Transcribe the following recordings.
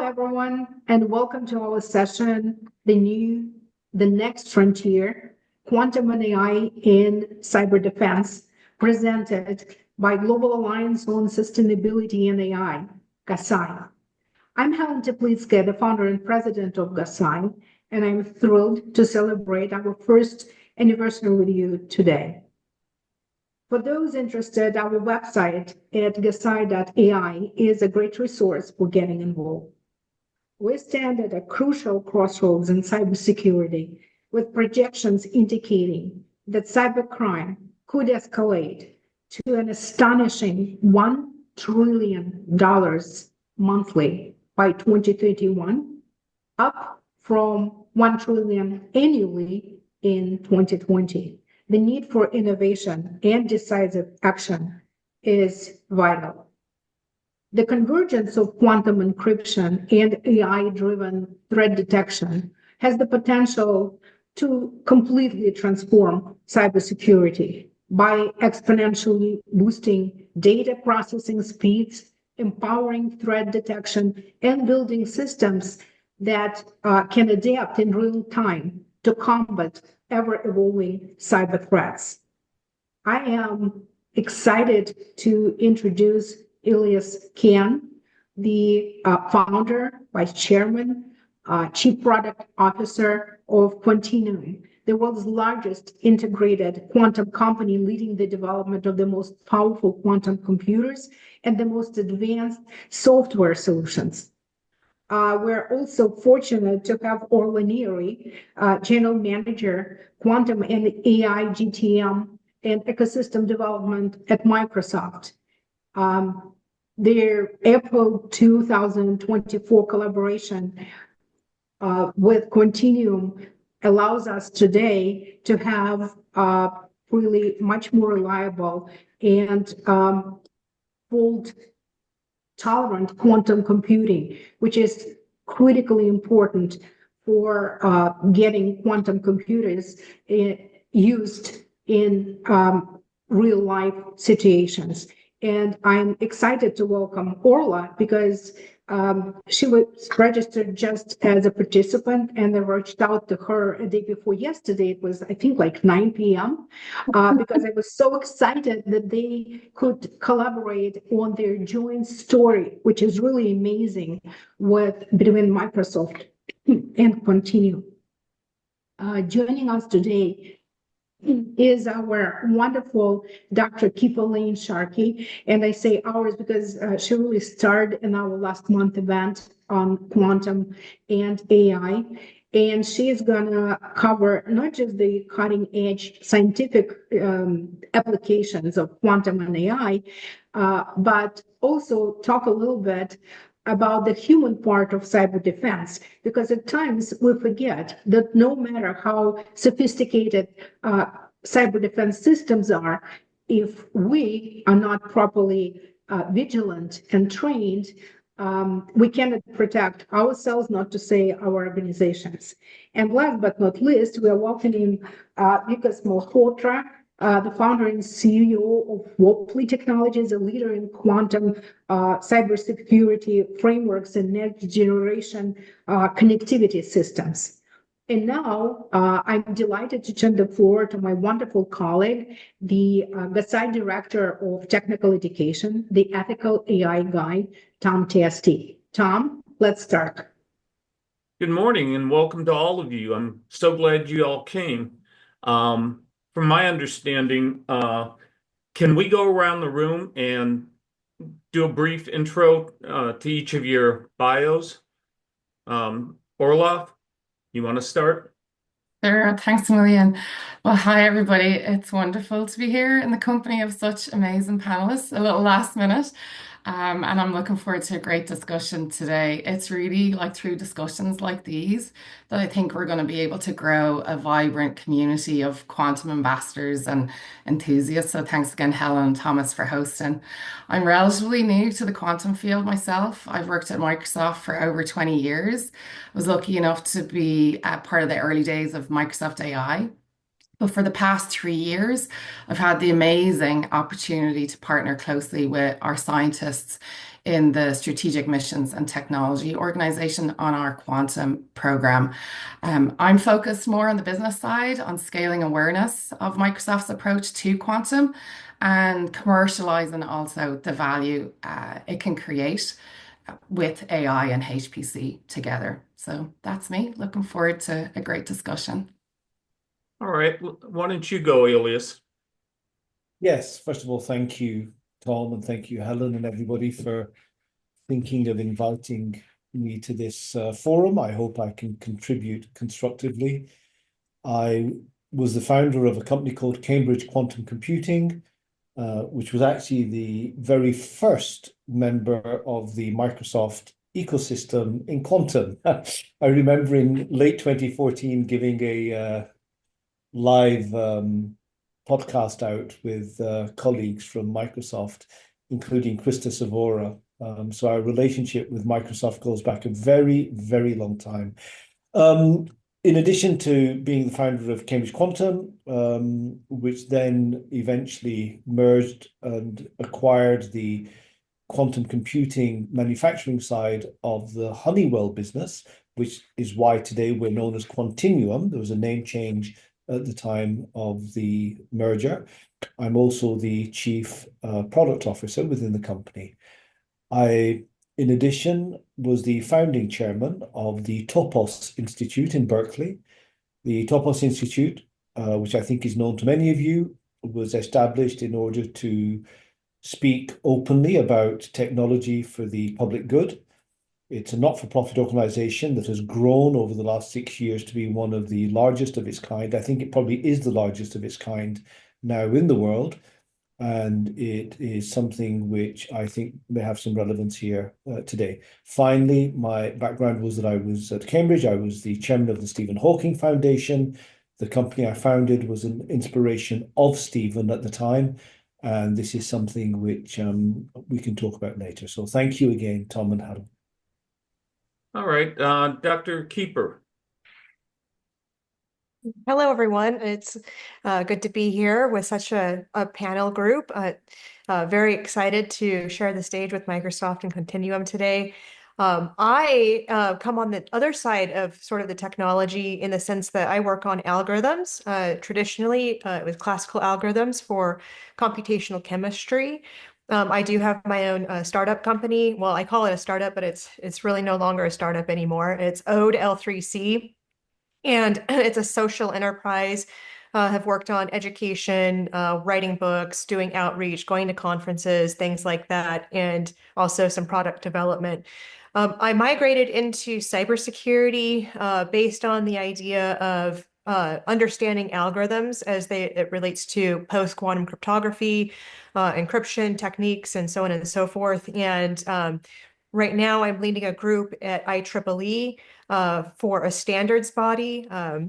everyone, and welcome to our session, the next frontier, quantum and AI in cyber defense, presented by Global Alliance on Sustainability and AI, GASAI. I'm Helen Teplitskaia, the founder and president of GASAI, and I'm thrilled to celebrate our first anniversary with you today. For those interested, our website at GASAI.ai is a great resource for getting involved. We stand at a crucial crossroads in cybersecurity, with projections indicating that cybercrime could escalate to an astonishing $1 trillion monthly by 2031, up from $1 trillion annually in 2020. The need for innovation and decisive action is vital. The convergence of quantum encryption and AI-driven threat detection has the potential to completely transform cybersecurity by exponentially boosting data processing speeds, empowering threat detection, and building systems that can adapt in real time to combat ever-evolving cyber threats. I am excited to introduce Ilyas, the founder, vice chairman, chief product officer of Quantinuum, the world's largest integrated quantum company leading the development of the most powerful quantum computers and the most advanced software solutions. We're also fortunate to have Orlagh Neary, General Manager, Quantum and AI GTM and Ecosystem Development at Microsoft. Their April 2024 collaboration with Quantinuum allows us today to have really much more reliable and fault-tolerant quantum computing, which is critically important for getting quantum computers used in real-life situations. And I'm excited to welcome Orlagh because she was registered just as a participant, and I reached out to her a day before yesterday. It was, I think, like 9 p.m. Because I was so excited that they could collaborate on their joint story, which is really amazing, between Microsoft and Quantinuum. Joining us today is our wonderful Dr. Layne Sharkey. And I say ours because she really starred in our last month event on quantum and AI. And she is going to cover not just the cutting edge scientific applications of quantum and AI, but also talk a little bit about the human part of cyber defense, because at times we forget that no matter how sophisticated cyber defense systems are, if we are not properly vigilant and trained, we cannot protect ourselves, not to say our organizations. And last but not least, we are welcoming Vikas Malhotra, the founder and CEO of WOPLLI Technologies, a leader in quantum cybersecurity frameworks and next generation connectivity systems. And now I'm delighted to turn the floor to my wonderful colleague, the GASAI Director of Technical Education, the ethical AI guy, Testi. Tom, let's start. Good morning and welcome to all of you. I'm so glad you all came. From my understanding, can we go around the room and do a brief intro to each of your bios? Orlagh, you want to start? Sure, thanks a million. Well, hi everybody. It's wonderful to be here in the company of such amazing panelists, a little last minute. And I'm looking forward to a great discussion today. It's really like through discussions like these that I think we're going to be able to grow a vibrant community of quantum ambassadors and enthusiasts. So thanks again, Helen and Thomas, for hosting. I'm relatively new to the quantum field myself. I've worked at Microsoft for over 20 years. I was lucky enough to be at part of the early days of Microsoft AI. But for the past 3 years, I've had the amazing opportunity to partner closely with our scientists in the Strategic Missions and Technology Organization on our quantum program. I'm focused more on the business side, on scaling awareness of Microsoft's approach to quantum and commercializing also the value it can create with AI and HPC together. So that's me. Looking forward to a great discussion. All right, why don't you go, Ilyas? Yes, first of all, thank you, Tom, and thank you, Helen, and everybody for thinking of inviting me to this forum. I hope I can contribute constructively. I was the founder of a company called Cambridge Quantum Computing, which was actually the very first member of the Microsoft ecosystem in quantum. I remember in late 2014 giving a live podcast out with colleagues from Microsoft, including Krista Savora. So our relationship with Microsoft goes back a very, very long time. In addition to being the founder of Cambridge Quantum, which then eventually merged and acquired the quantum computing manufacturing side of the Honeywell business, which is why today we're known as Quantinuum. There was a name change at the time of the merger. I'm also the chief product officer within the company. I, in addition, was the founding chairman of the Topos Institute in Berkeley. The Topos Institute, which I think is known to many of you, was established in order to speak openly about technology for the public good. It's a not-for-profit organization that has grown over the last 6 years to be one of the largest of its kind. I think it probably is the largest of its kind now in the world. And it is something which I think may have some relevance here today. Finally, my background was that I was at Cambridge. I was the chairman of the Stephen Hawking Foundation. The company I founded was an inspiration of Stephen at the time. And this is something which we can talk about later. So thank you again, Tom and Helen. All right, Dr. Keeper. Hello, everyone. It's good to be here with such a panel group. Very excited to share the stage with Microsoft and Quantinuum today. I come on the other side of sort of the technology in the sense that I work on algorithms, traditionally with classical algorithms for computational chemistry. I do have my own startup company. Well, I call it a startup, but it's really no longer a startup anymore. It's Ode L3C. And it's a social enterprise. Have worked on education, writing books, doing outreach, going to conferences, things like that, and also some product development. I migrated into cybersecurity based on the idea of understanding algorithms as it relates to post-quantum cryptography, encryption techniques, and so on and so forth. And right now, I'm leading a group at IEEE for a standards body,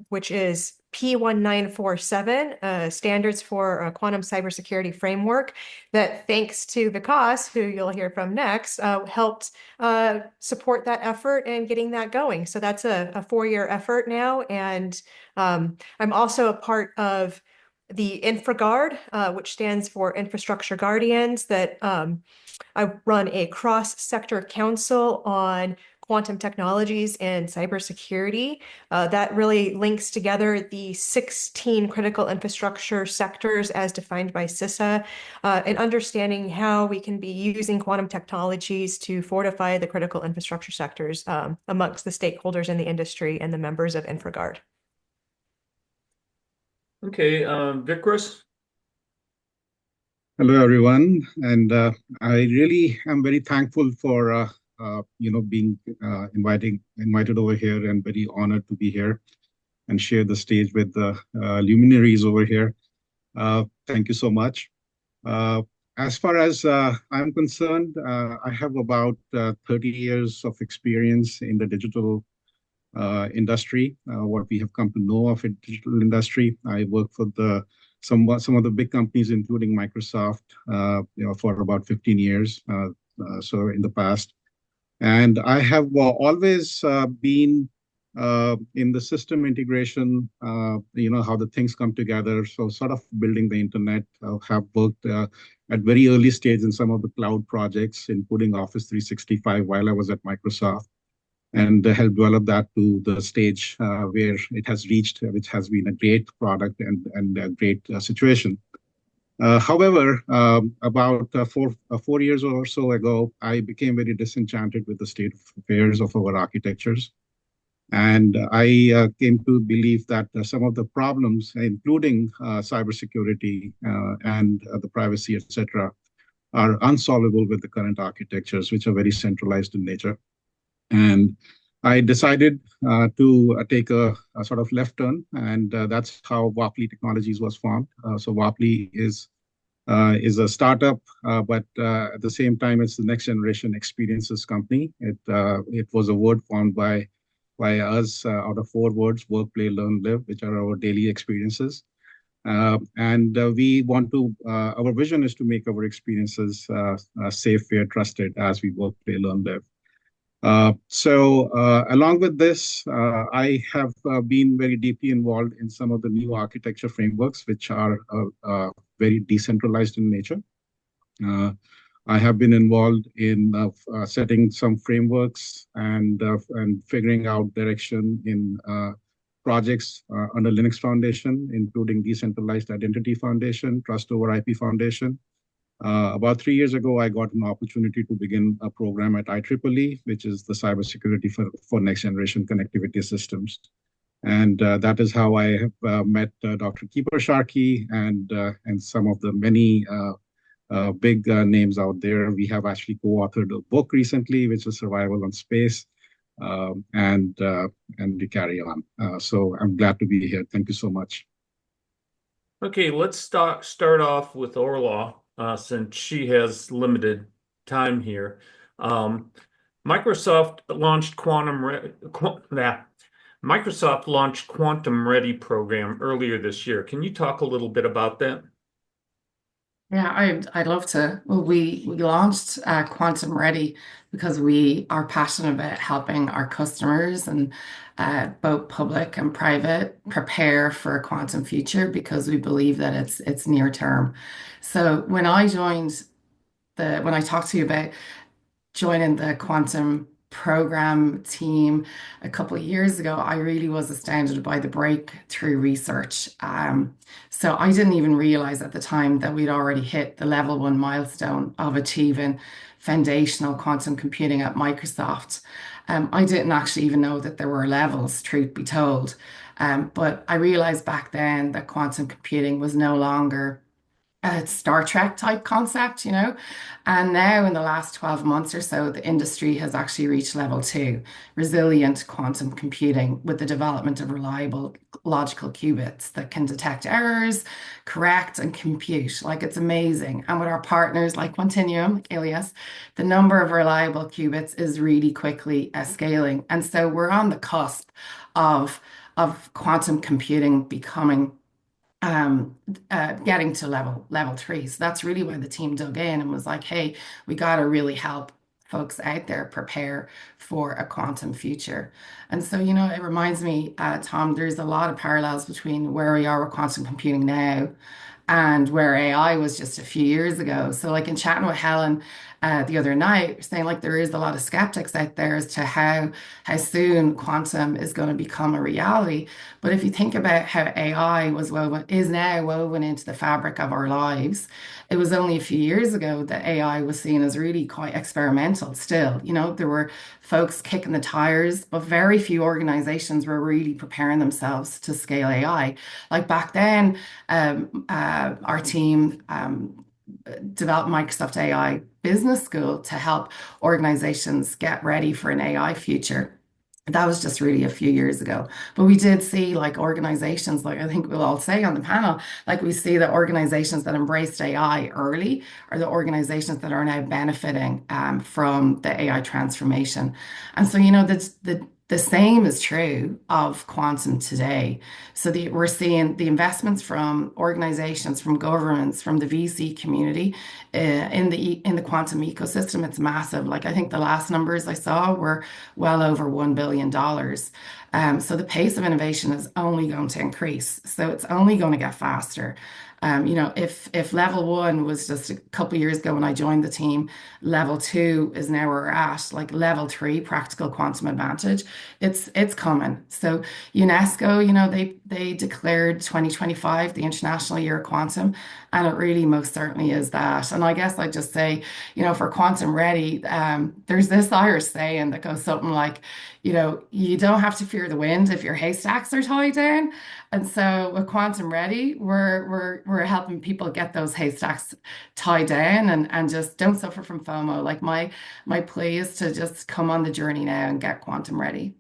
which is P1947, standards for a quantum cybersecurity framework that, thanks to Vikas, who you'll hear from next, helped support that effort and getting that going. So that's a 4-year effort now. And I'm also a part of the InfraGard, which stands for Infrastructure Guardians, that I run a cross-sector council on quantum technologies and cybersecurity. That really links together the 16 critical infrastructure sectors as defined by CISA, and understanding how we can be using quantum technologies to fortify the critical infrastructure sectors amongst the stakeholders in the industry and the members of InfraGard. Okay, Vikas. Hello, everyone. And I really am very thankful for being invited over here, and very honored to be here and share the stage with the luminaries over here. Thank you so much. As far as I'm concerned, I have about 30 years of experience in the digital industry, what we have come to know of in digital industry. I work for some of the big companies, including Microsoft, for about 15 years. So in the past. And I have always been in the system integration, how the things come together. So sort of building the internet, have worked at very early stage in some of the cloud projects, including Office 365 while I was at Microsoft, and helped develop that to the stage where it has reached, which has been a great product and a great situation. However, about 4 years or so ago, I became very disenchanted with the state of affairs of our architectures. And I came to believe that some of the problems, including cybersecurity and the privacy, etc., are unsolvable with the current architectures, which are very centralized in nature. And I decided to take a sort of left turn, and that's how WOPLLI Technologies was formed. So WOPLLI is a startup, but at the same time, it's the next generation experiences company. It was a word formed by us out of 4 words: work, play, learn, live, which are our daily experiences. And we want to, our vision is to make our experiences safe, fair, trusted as we work, play, learn, live. So along with this, I have been very deeply involved in some of the new architecture frameworks, which are very decentralized in nature. I have been involved in setting some frameworks and figuring out direction in projects under Linux Foundation, including Decentralized Identity Foundation, Trust over IP Foundation. About 3 years ago, I got an opportunity to begin a program at IEEE, which is the cybersecurity for next generation connectivity systems. And that is how I have met Dr. Keeper Sharkey and some of the many big names out there. We have actually co-authored a book recently, which is Survival on Space, and we carry on. So I'm glad to be here. Thank you so much. Okay, let's start off with Orlagh, since she has limited time here. Microsoft launched Microsoft launched Quantum Ready program earlier this year. Can you talk a little bit about that? Yeah, I'd love to. Well, we launched Quantum Ready because we are passionate about helping our customers and both public and private prepare for a quantum future, because we believe that it's near term. So when I talked to you about joining the quantum program team a couple of years ago, I really was astounded by the breakthrough research. So I didn't even realize at the time that we'd already hit the level 1 milestone of achieving foundational quantum computing at Microsoft. I didn't actually even know that there were levels, truth be told. But I realized back then that quantum computing was no longer a Star Trek type concept, you know. And now in the last 12 months or so, the industry has actually reached level 2, resilient quantum computing, with the development of reliable logical qubits that can detect errors, correct, and compute. Like, it's amazing. And with our partners like Quantinuum, Ilyas, the number of reliable qubits is really quickly scaling. And so we're on the cusp of quantum computing becoming getting to level 3. So that's really why the team dug in and was like, hey, we got to really help folks out there prepare for a quantum future. And so, you know, it reminds me, Tom, there's a lot of parallels between where we are with quantum computing now and where AI was just a few years ago. So like in chatting with Helen the other night, saying like there is a lot of skeptics out there as to how soon quantum is going to become a reality. But if you think about how AI is now woven into the fabric of our lives, it was only a few years ago that AI was seen as really quite experimental still. You know, there were folks kicking the tires, but very few organizations were really preparing themselves to scale AI. Like back then, our team developed Microsoft AI Business School to help organizations get ready for an AI future. That was just really a few years ago. But we did see like organizations, like I think we'll all say on the panel, like we see that organizations that embraced AI early are the organizations that are now benefiting from the AI transformation. And so, you know, the same is true of quantum today. So we're seeing the investments from organizations, from governments, from the VC community in the quantum ecosystem. It's massive. Like I think the last numbers I saw were well over $1 billion. So the pace of innovation is only going to increase. So it's only going to get faster. If level one was just a couple of years ago when I joined the team, level two is now where we're at, like level three, practical quantum advantage. It's coming. So UNESCO, they declared 2025 the International Year of Quantum, and it really most certainly is that. And I guess I'd just say, for quantum ready, there's this Irish saying that goes something like, you don't have to fear the wind if your haystacks are tied down. And so with Quantum Ready, we're helping people get those haystacks tied down and just don't suffer from FOMO. Like my plea is to just come on the journey now and get Quantum Ready.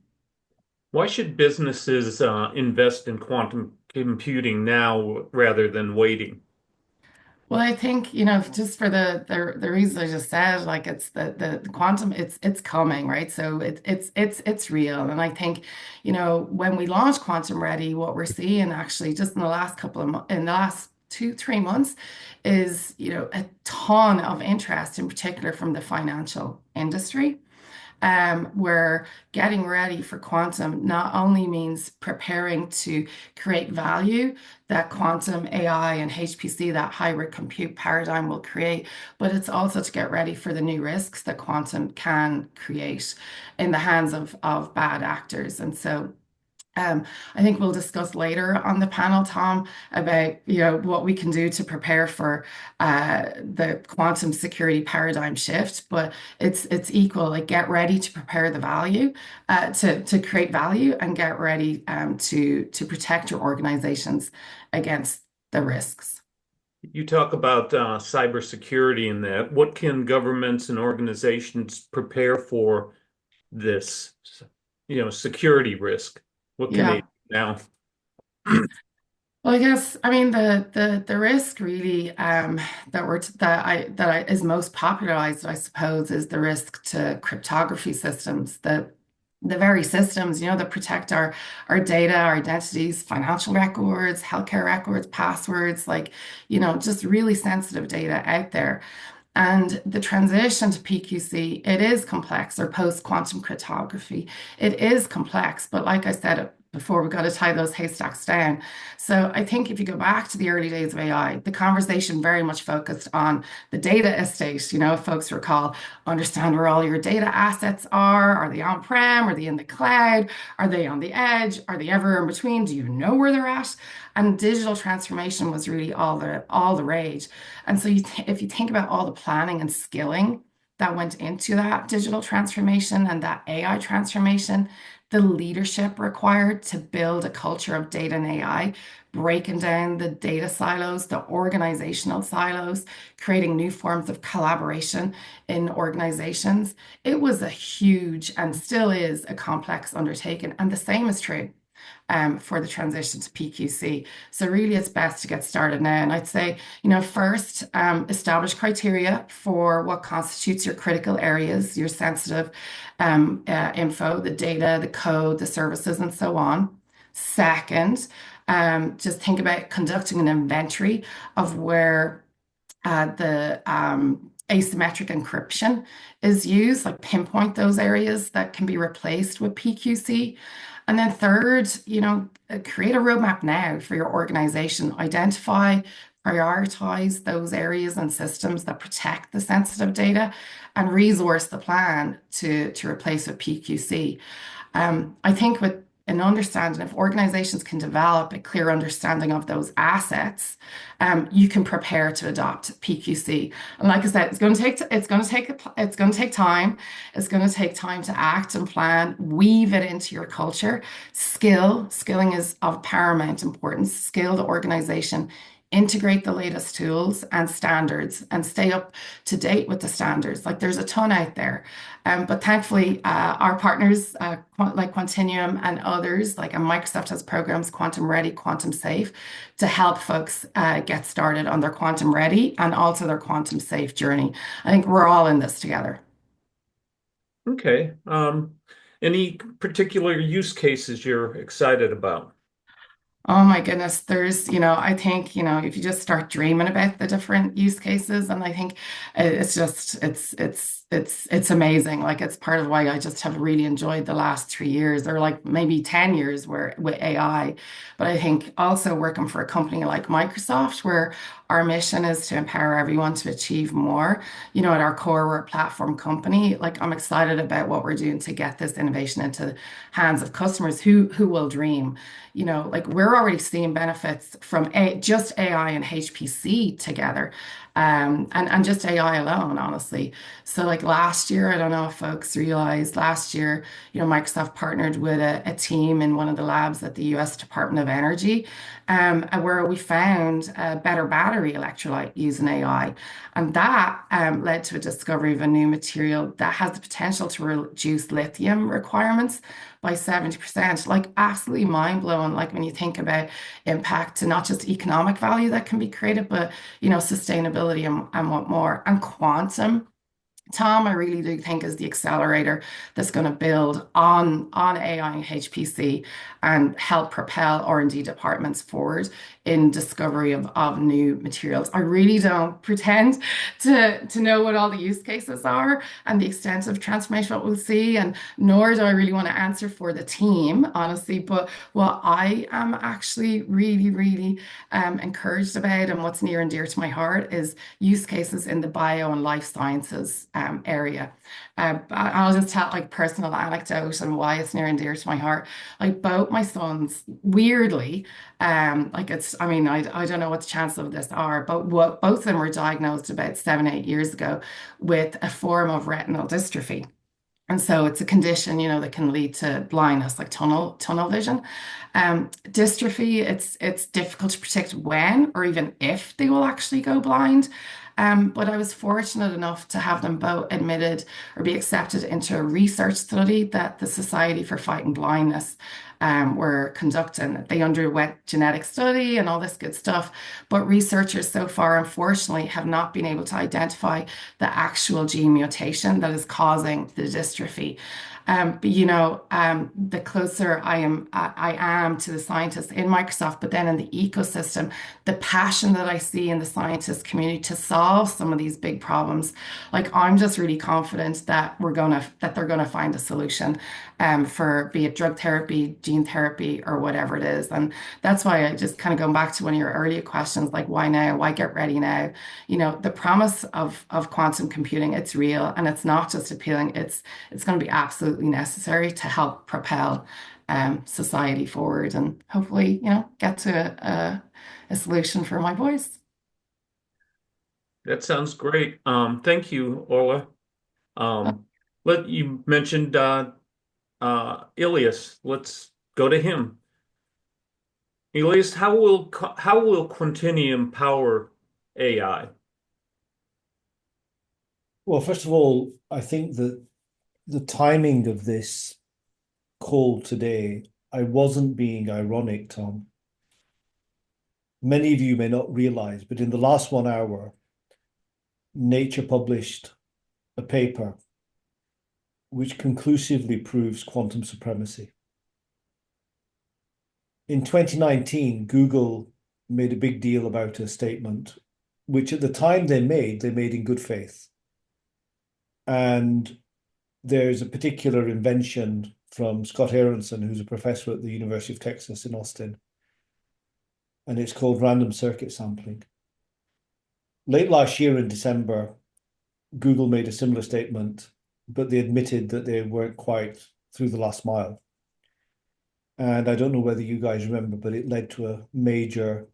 Why should businesses invest in quantum computing now rather than waiting? Well, I think, just for the reasons I just said, like it's the quantum, it's coming, right? So it's real. And I think, when we launch Quantum Ready, what we're seeing actually just in the last in the last 2, 3 months is, a ton of interest, in particular from the financial industry. Where getting ready for quantum not only means preparing to create value that quantum AI and HPC, that hybrid compute paradigm, will create, but it's also to get ready for the new risks that quantum can create in the hands of bad actors. And so I think we'll discuss later on the panel, Tom, about what we can do to prepare for the quantum security paradigm shift. But it's equal. Like, get ready to prepare the value, to create value, and get ready to protect your organizations against the risks. You talk about cybersecurity and that. What can governments and organizations prepare for this, security risk? What can they Yeah. do now? Well, I guess I mean the risk really that I is most popularized, I suppose, is the risk to cryptography systems. The very systems, that protect our data, our identities, financial records, healthcare records, passwords, like, just really sensitive data out there. And the transition to PQC, it is complex, or post-quantum cryptography. It is complex, but like I said before, we've got to tie those haystacks down. So I think if you go back to the early days of AI, the conversation very much focused on the data estate. If folks recall, understand where all your data assets are. Are they on-prem? Are they in the cloud? Are they on the edge? Are they ever in between? Do you know where they're at? And digital transformation was really all the rage. And so if you think about all the planning and skilling that went into that digital transformation and that AI transformation, the leadership required to build a culture of data and AI, breaking down the data silos, the organizational silos, creating new forms of collaboration in organizations. It was a huge, and still is, a complex undertaking. And the same is true for the transition to PQC. So really, it's best to get started now. And I'd say, first, establish criteria for what constitutes your critical areas, your sensitive info, the data, the code, the services, and so on. Second, just think about conducting an inventory of where the asymmetric encryption is used, like pinpoint those areas that can be replaced with PQC. And then third, create a roadmap now for your organization. Identify, prioritize those areas and systems that protect the sensitive data, and resource the plan to replace with PQC. I think with an understanding, if organizations can develop a clear understanding of those assets, you can prepare to adopt PQC. And like I said, it's going to take time. It's going to take time to act and plan, weave it into your culture. Skilling is of paramount importance. Skill the organization, integrate the latest tools and standards, and stay up to date with the standards. Like, there's a ton out there. But thankfully, our partners, like Quantinuum and others, and Microsoft has programs, Quantum Ready, Quantum Safe, to help folks get started on their Quantum Ready and also their Quantum Safe journey. I think we're all in this together. Okay. Any particular use cases you're excited about? Oh my goodness, I think, if you just start dreaming about the different use cases, and I think it's it's amazing. Like it's part of why I just have really enjoyed the last 3 years or like maybe 10 years where with AI. But I think also working for a company like Microsoft, where our mission is to empower everyone to achieve more. You know, at our core, we're a platform company. Like I'm excited about what we're doing to get this innovation into the hands of customers who will dream. You know, like we're already seeing benefits from just AI and HPC together, and just AI alone, honestly. So like last year, I don't know if folks realized last year, you know, Microsoft partnered with a team in one of the labs at the US Department of Energy, where we found a better battery electrolyte using AI. And that led to a discovery of a new material that has the potential to reduce lithium requirements by 70%. Like absolutely mind blowing. Like when you think about impact to not just economic value that can be created, but you know, sustainability and what more. And quantum, Tom, I really do think is the accelerator that's going to build on AI and HPC and help propel R&D departments forward in discovery of new materials. I really don't pretend to know what all the use cases are and the extent of transformation what we'll see, and nor do I really want to answer for the team, honestly. But what I am actually really encouraged about and what's near and dear to my heart is use cases in the bio and life sciences area. I'll just tell like personal anecdote and why it's near and dear to my heart. Like both my sons, weirdly, like it's, I mean, I don't know what the chances of this are, but what both of them were diagnosed about 7, 8 years ago with a form of retinal dystrophy. And so it's a condition, you know, that can lead to blindness, like tunnel vision. Dystrophy, it's difficult to predict when or even if they will actually go blind. But I was fortunate enough to have them both admitted or be accepted into a research study that the Society for Fighting Blindness were conducting. They underwent genetic study and all this good stuff, but researchers so far, unfortunately, have not been able to identify the actual gene mutation that is causing the dystrophy. But you know, the closer I am to the scientists in Microsoft, but then in the ecosystem, the passion that I see in the scientist community to solve some of these big problems, like I'm just really confident that they're gonna find a solution, for be it drug therapy, gene therapy, or whatever it is. And that's why I just kind of going back to one of your earlier questions, like why now? Why get ready now? You know, the promise of quantum computing, it's real, and it's not just appealing. It's going to be absolutely necessary to help propel society forward, and hopefully, you know, get to a solution for my boys. That sounds great. Thank you, Orla. You mentioned Ilyas. Let's go to him. Ilyas, how will Quantinuum power AI? Well, first of all, I think that the timing of this call today, I wasn't being ironic, Tom. Many of you may not realize, but in the last 1 hour, Nature published a paper which conclusively proves quantum supremacy. In 2019, Google made a big deal about a statement, which at the time they made in good faith. And there's a particular invention from Scott Aronson, who's a professor at the University of Texas in Austin, and it's called random circuit sampling. Late last year in December, Google made a similar statement, but they admitted that they weren't quite through the last mile. And I don't know whether you guys remember, but it led to a major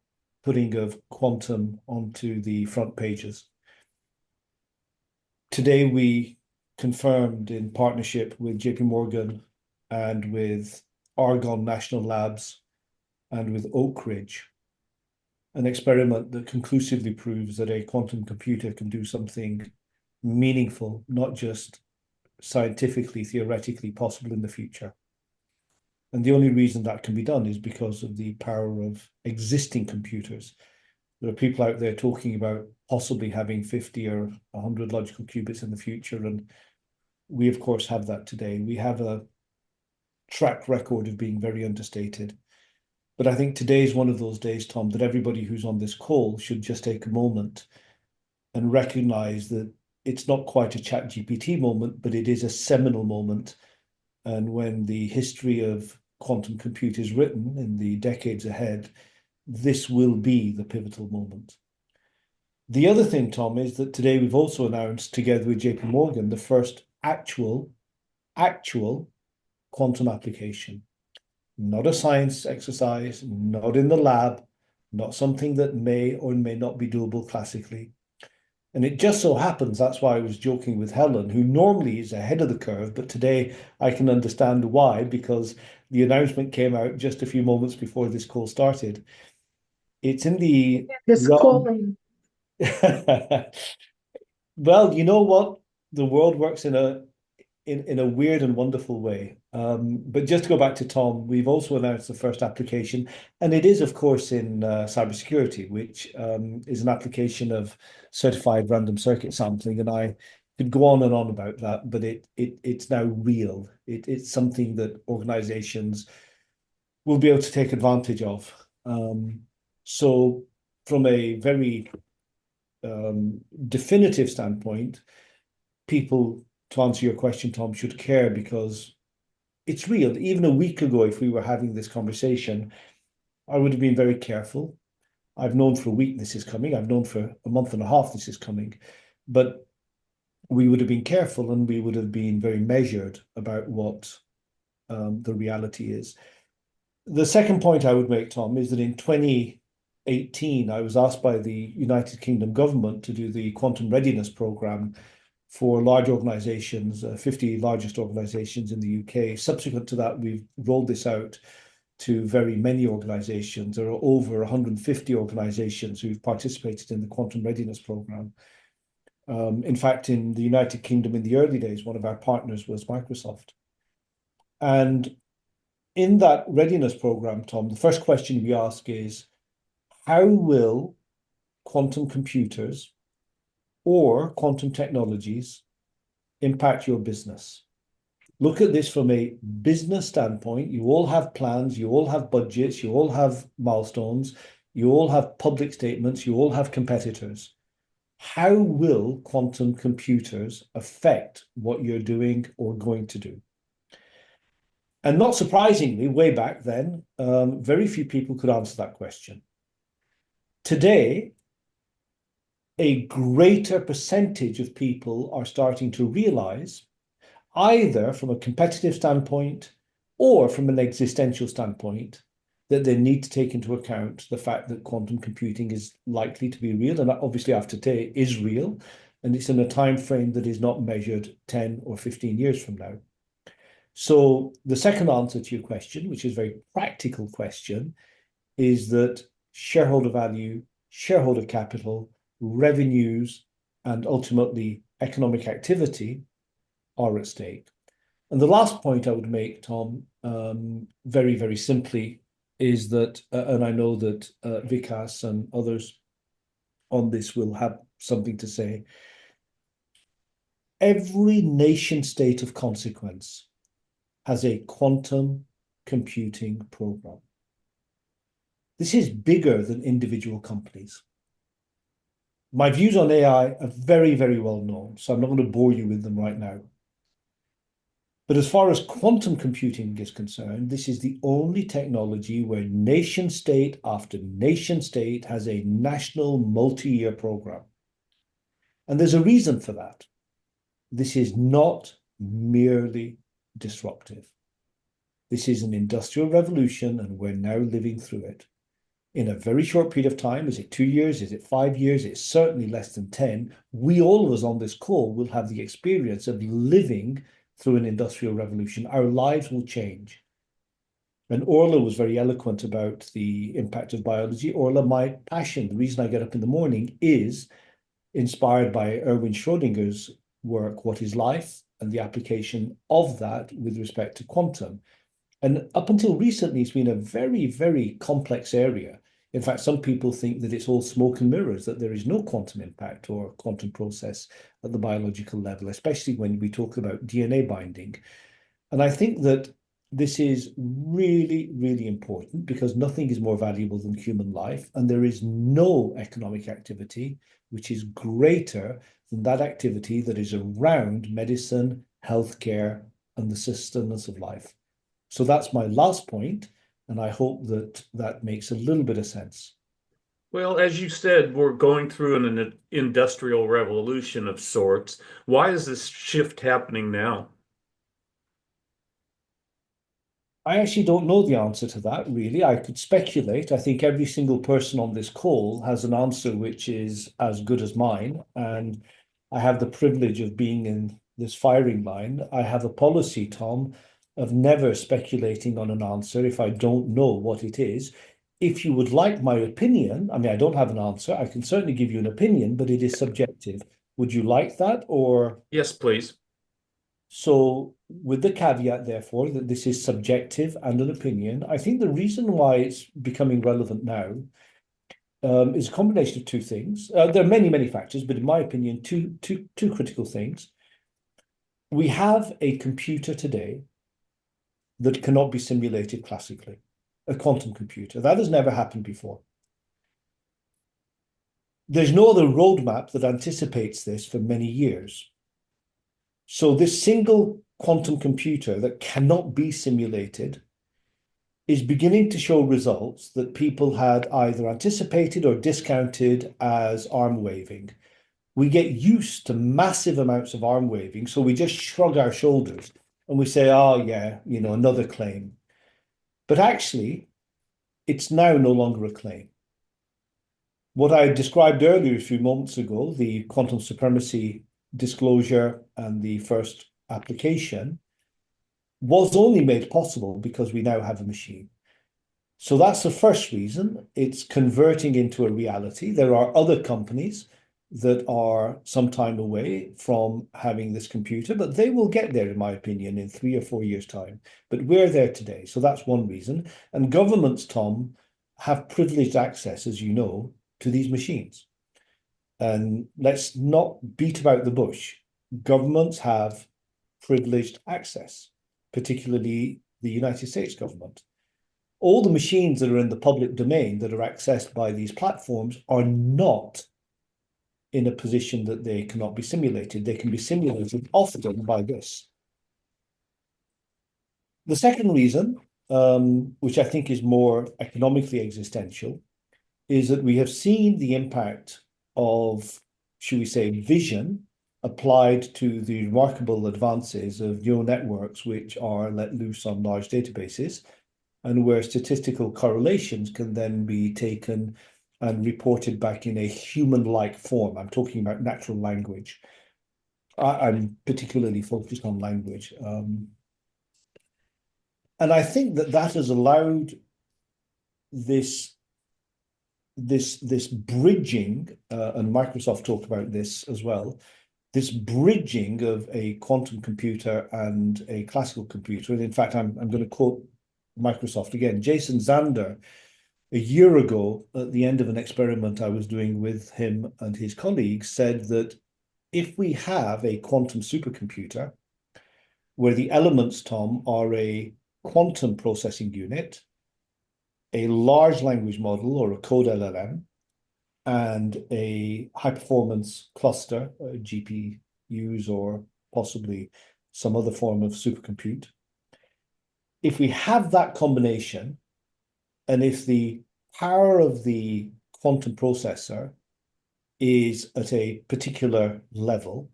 putting of quantum onto the front pages. Today, we confirmed in partnership with JP Morgan and with Argonne National Labs and with Oak Ridge, an experiment that conclusively proves that a quantum computer can do something meaningful, not just scientifically, theoretically possible in the future. And the only reason that can be done is because of the power of existing computers. There are people out there talking about possibly having 50 or 100 logical qubits in the future. And we, of course, have that today. We have a track record of being very understated. But I think today is one of those days, Tom, that everybody who's on this call should just take a moment and recognize that it's not quite a ChatGPT moment, but it is a seminal moment. And when the history of quantum compute is written in the decades ahead, this will be the pivotal moment. The other thing, Tom, is that today we've also announced, together with JP Morgan, the first actual quantum application. Not a science exercise, not in the lab, not something that may or may not be doable classically. And it just so happens, that's why I was joking with Helen, who normally is ahead of the curve, but today I can understand why, because the announcement came out just a few moments before this call started. It's in the This realm. calling. Well, you know what? The world works in a weird and wonderful way. But just to go back to Tom, we've also announced the first application, and it is, of course, in cybersecurity, which is an application of certified random circuit sampling. And I could go on and on about that, but it's now real. It's something that organizations will be able to take advantage of. So from a very definitive standpoint, people, to answer your question, Tom, should care because it's real. Even a week ago, if we were having this conversation, I would have been very careful. I've known for a week this is coming. I've known for a month and a half this is coming. But we would have been careful and we would have been very measured about what the reality is. The second point I would make, Tom, is that in 2018, I was asked by the United Kingdom government to do the quantum readiness program for large organizations, 50 largest organizations in the UK. Subsequent to that, we've rolled this out to very many organizations. There are over 150 organizations who've participated in the quantum readiness program. In fact, in the United Kingdom, in the early days, one of our partners was Microsoft. And in that readiness program, Tom, the first question we ask is, how will quantum computers or quantum technologies impact your business? Look at this from a business standpoint. You all have plans, you all have budgets, you all have milestones, you all have public statements, you all have competitors. How will quantum computers affect what you're doing or going to do? And not surprisingly, way back then, very few people could answer that question. Today, a greater percentage of people are starting to realize, either from a competitive standpoint or from an existential standpoint, that they need to take into account the fact that quantum computing is likely to be real, and obviously after today is real, and it's in a time frame that is not measured 10 or 15 years from now. So the second answer to your question, which is a very practical question, is that shareholder value, shareholder capital, revenues, and ultimately economic activity are at stake. And the last point I would make, Tom, very, very simply, is that, and I know that Vikas and others on this will have something to say, every nation state of consequence has a quantum computing program. This is bigger than individual companies. My views on AI are very, very well known, so I'm not going to bore you with them right now. But as far as quantum computing is concerned, this is the only technology where nation state after nation state has a national multi-year program. And there's a reason for that. This is not merely disruptive. This is an industrial revolution, and we're now living through it. In a very short period of time, is it 2 years, is it 5 years, it's certainly less than 10, we all of us on this call will have the experience of living through an industrial revolution. Our lives will change. And Orlagh was very eloquent about the impact of biology. Orlagh, my passion, the reason I get up in the morning is inspired by Erwin Schrödinger's work, What is Life, and the application of that with respect to quantum. And up until recently, it's been a very, very complex area. In fact, some people think that it's all smoke and mirrors, that there is no quantum impact or quantum process at the biological level, especially when we talk about DNA binding. And I think that This is really, really important because nothing is more valuable than human life, and there is no economic activity which is greater than that activity that is around medicine, healthcare, and the sustenance of life. So that's my last point, and I hope that that makes a little bit of sense. Well, as you said, we're going through an industrial revolution of sorts. Why is this shift happening now? I actually don't know the answer to that, really. I could speculate. I think every single person on this call has an answer which is as good as mine. And I have the privilege of being in this firing line. I have a policy, Tom, of never speculating on an answer if I don't know what it is. If you would like my opinion, I mean, I don't have an answer. I can certainly give you an opinion, but it is subjective. Would you like that, or? Yes, please. So with the caveat, therefore, that this is subjective and an opinion, I think the reason why it's becoming relevant now is a combination of two things. There are many, many factors, but in my opinion, two critical things. We have a computer today that cannot be simulated classically, a quantum computer. That has never happened before. There's no other roadmap that anticipates this for many years. So this single quantum computer that cannot be simulated is beginning to show results that people had either anticipated or discounted as arm waving. We get used to massive amounts of arm waving, so we just shrug our shoulders and we say, oh yeah, another claim. But actually, it's now no longer a claim. What I described earlier a few moments ago, the quantum supremacy disclosure and the first application, was only made possible because we now have a machine. So that's the first reason. It's converting into a reality. There are other companies that are some time away from having this computer, but they will get there, in my opinion, in 3 or 4 years' time. But we're there today. So that's one reason. And governments, Tom, have privileged access, as you know, to these machines. And let's not beat about the bush. Governments have privileged access, particularly the United States government. All the machines that are in the public domain that are accessed by these platforms are not in a position that they cannot be simulated. They can be simulated often by this. The second reason, which I think is more economically existential, is that we have seen the impact of, should we say, vision applied to the remarkable advances of neural networks, which are let loose on large databases, and where statistical correlations can then be taken and reported back in a human-like form. I'm talking about natural language. I'm particularly focused on language. And I think that that has allowed this bridging, and Microsoft talked about this as well, this bridging of a quantum computer and a classical computer. And in fact, I'm going to quote Microsoft again. Jason Zander, a year ago, at the end of an experiment I was doing with him and his colleagues, said that if we have a quantum supercomputer, where the elements, Tom, are a quantum processing unit, a large language model or a code LLM, and a high-performance cluster, GPUs, or possibly some other form of supercompute. If we have that combination, and if the power of the quantum processor is at a particular level,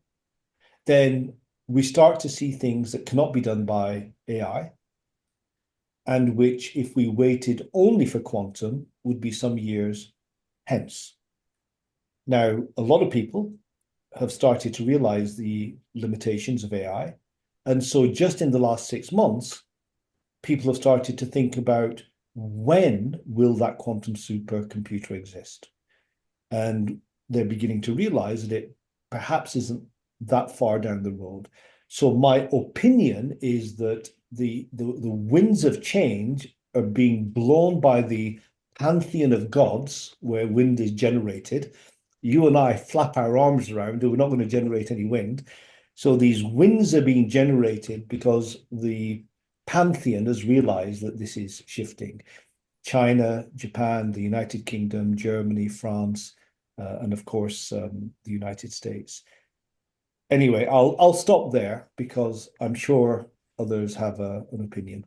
then we start to see things that cannot be done by AI, and which, if we waited only for quantum, would be some years hence. Now, a lot of people have started to realize the limitations of AI. And so just in the last 6 months, people have started to think about, when will that quantum supercomputer exist? And they're beginning to realize that it perhaps isn't that far down the road. So my opinion is that the winds of change are being blown by the pantheon of gods, where wind is generated. You and I flap our arms around, and we're not going to generate any wind. So these winds are being generated because the pantheon has realized that this is shifting. China, Japan, the United Kingdom, Germany, France, and of course, the United States. Anyway, I'll stop there because I'm sure others have an opinion.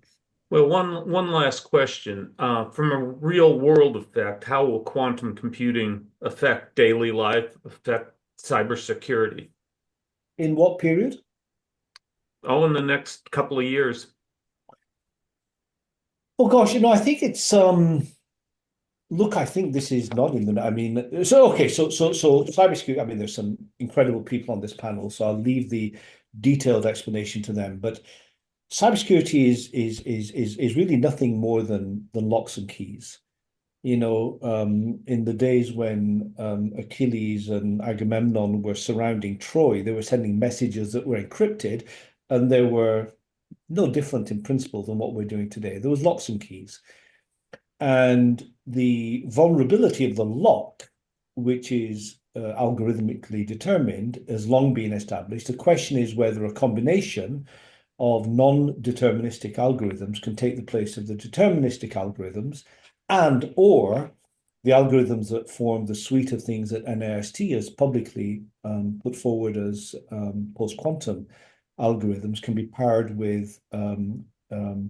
Well, one last question. From a real world effect, how will quantum computing affect daily life, affect cybersecurity? In what period? Oh, in the next couple of years. Oh gosh, I think it's look, I think this is not in the, I mean, so okay, so cybersecurity, I mean, there's some incredible people on this panel, so I'll leave the detailed explanation to them. But cybersecurity is really nothing more than locks and keys. In the days when Achilles and Agamemnon were surrounding Troy, they were sending messages that were encrypted, and they were no different in principle than what we're doing today. There was locks and keys. And the vulnerability of the lock, which is algorithmically determined, has long been established. The question is whether a combination of non-deterministic algorithms can take the place of the deterministic algorithms, and or the algorithms that form the suite of things that NIST has publicly put forward as post-quantum algorithms can be paired with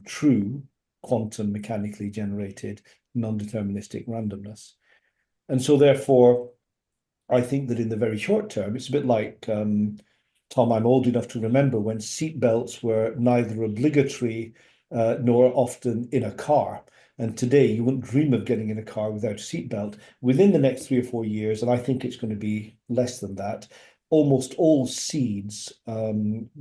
true quantum mechanically generated non-deterministic randomness. And so therefore, I think that in the very short term, it's a bit like, Tom, I'm old enough to remember when seatbelts were neither obligatory nor often in a car. And today you wouldn't dream of getting in a car without a seatbelt. Within the next 3 or 4 years, and I think it's going to be less than that, almost all seeds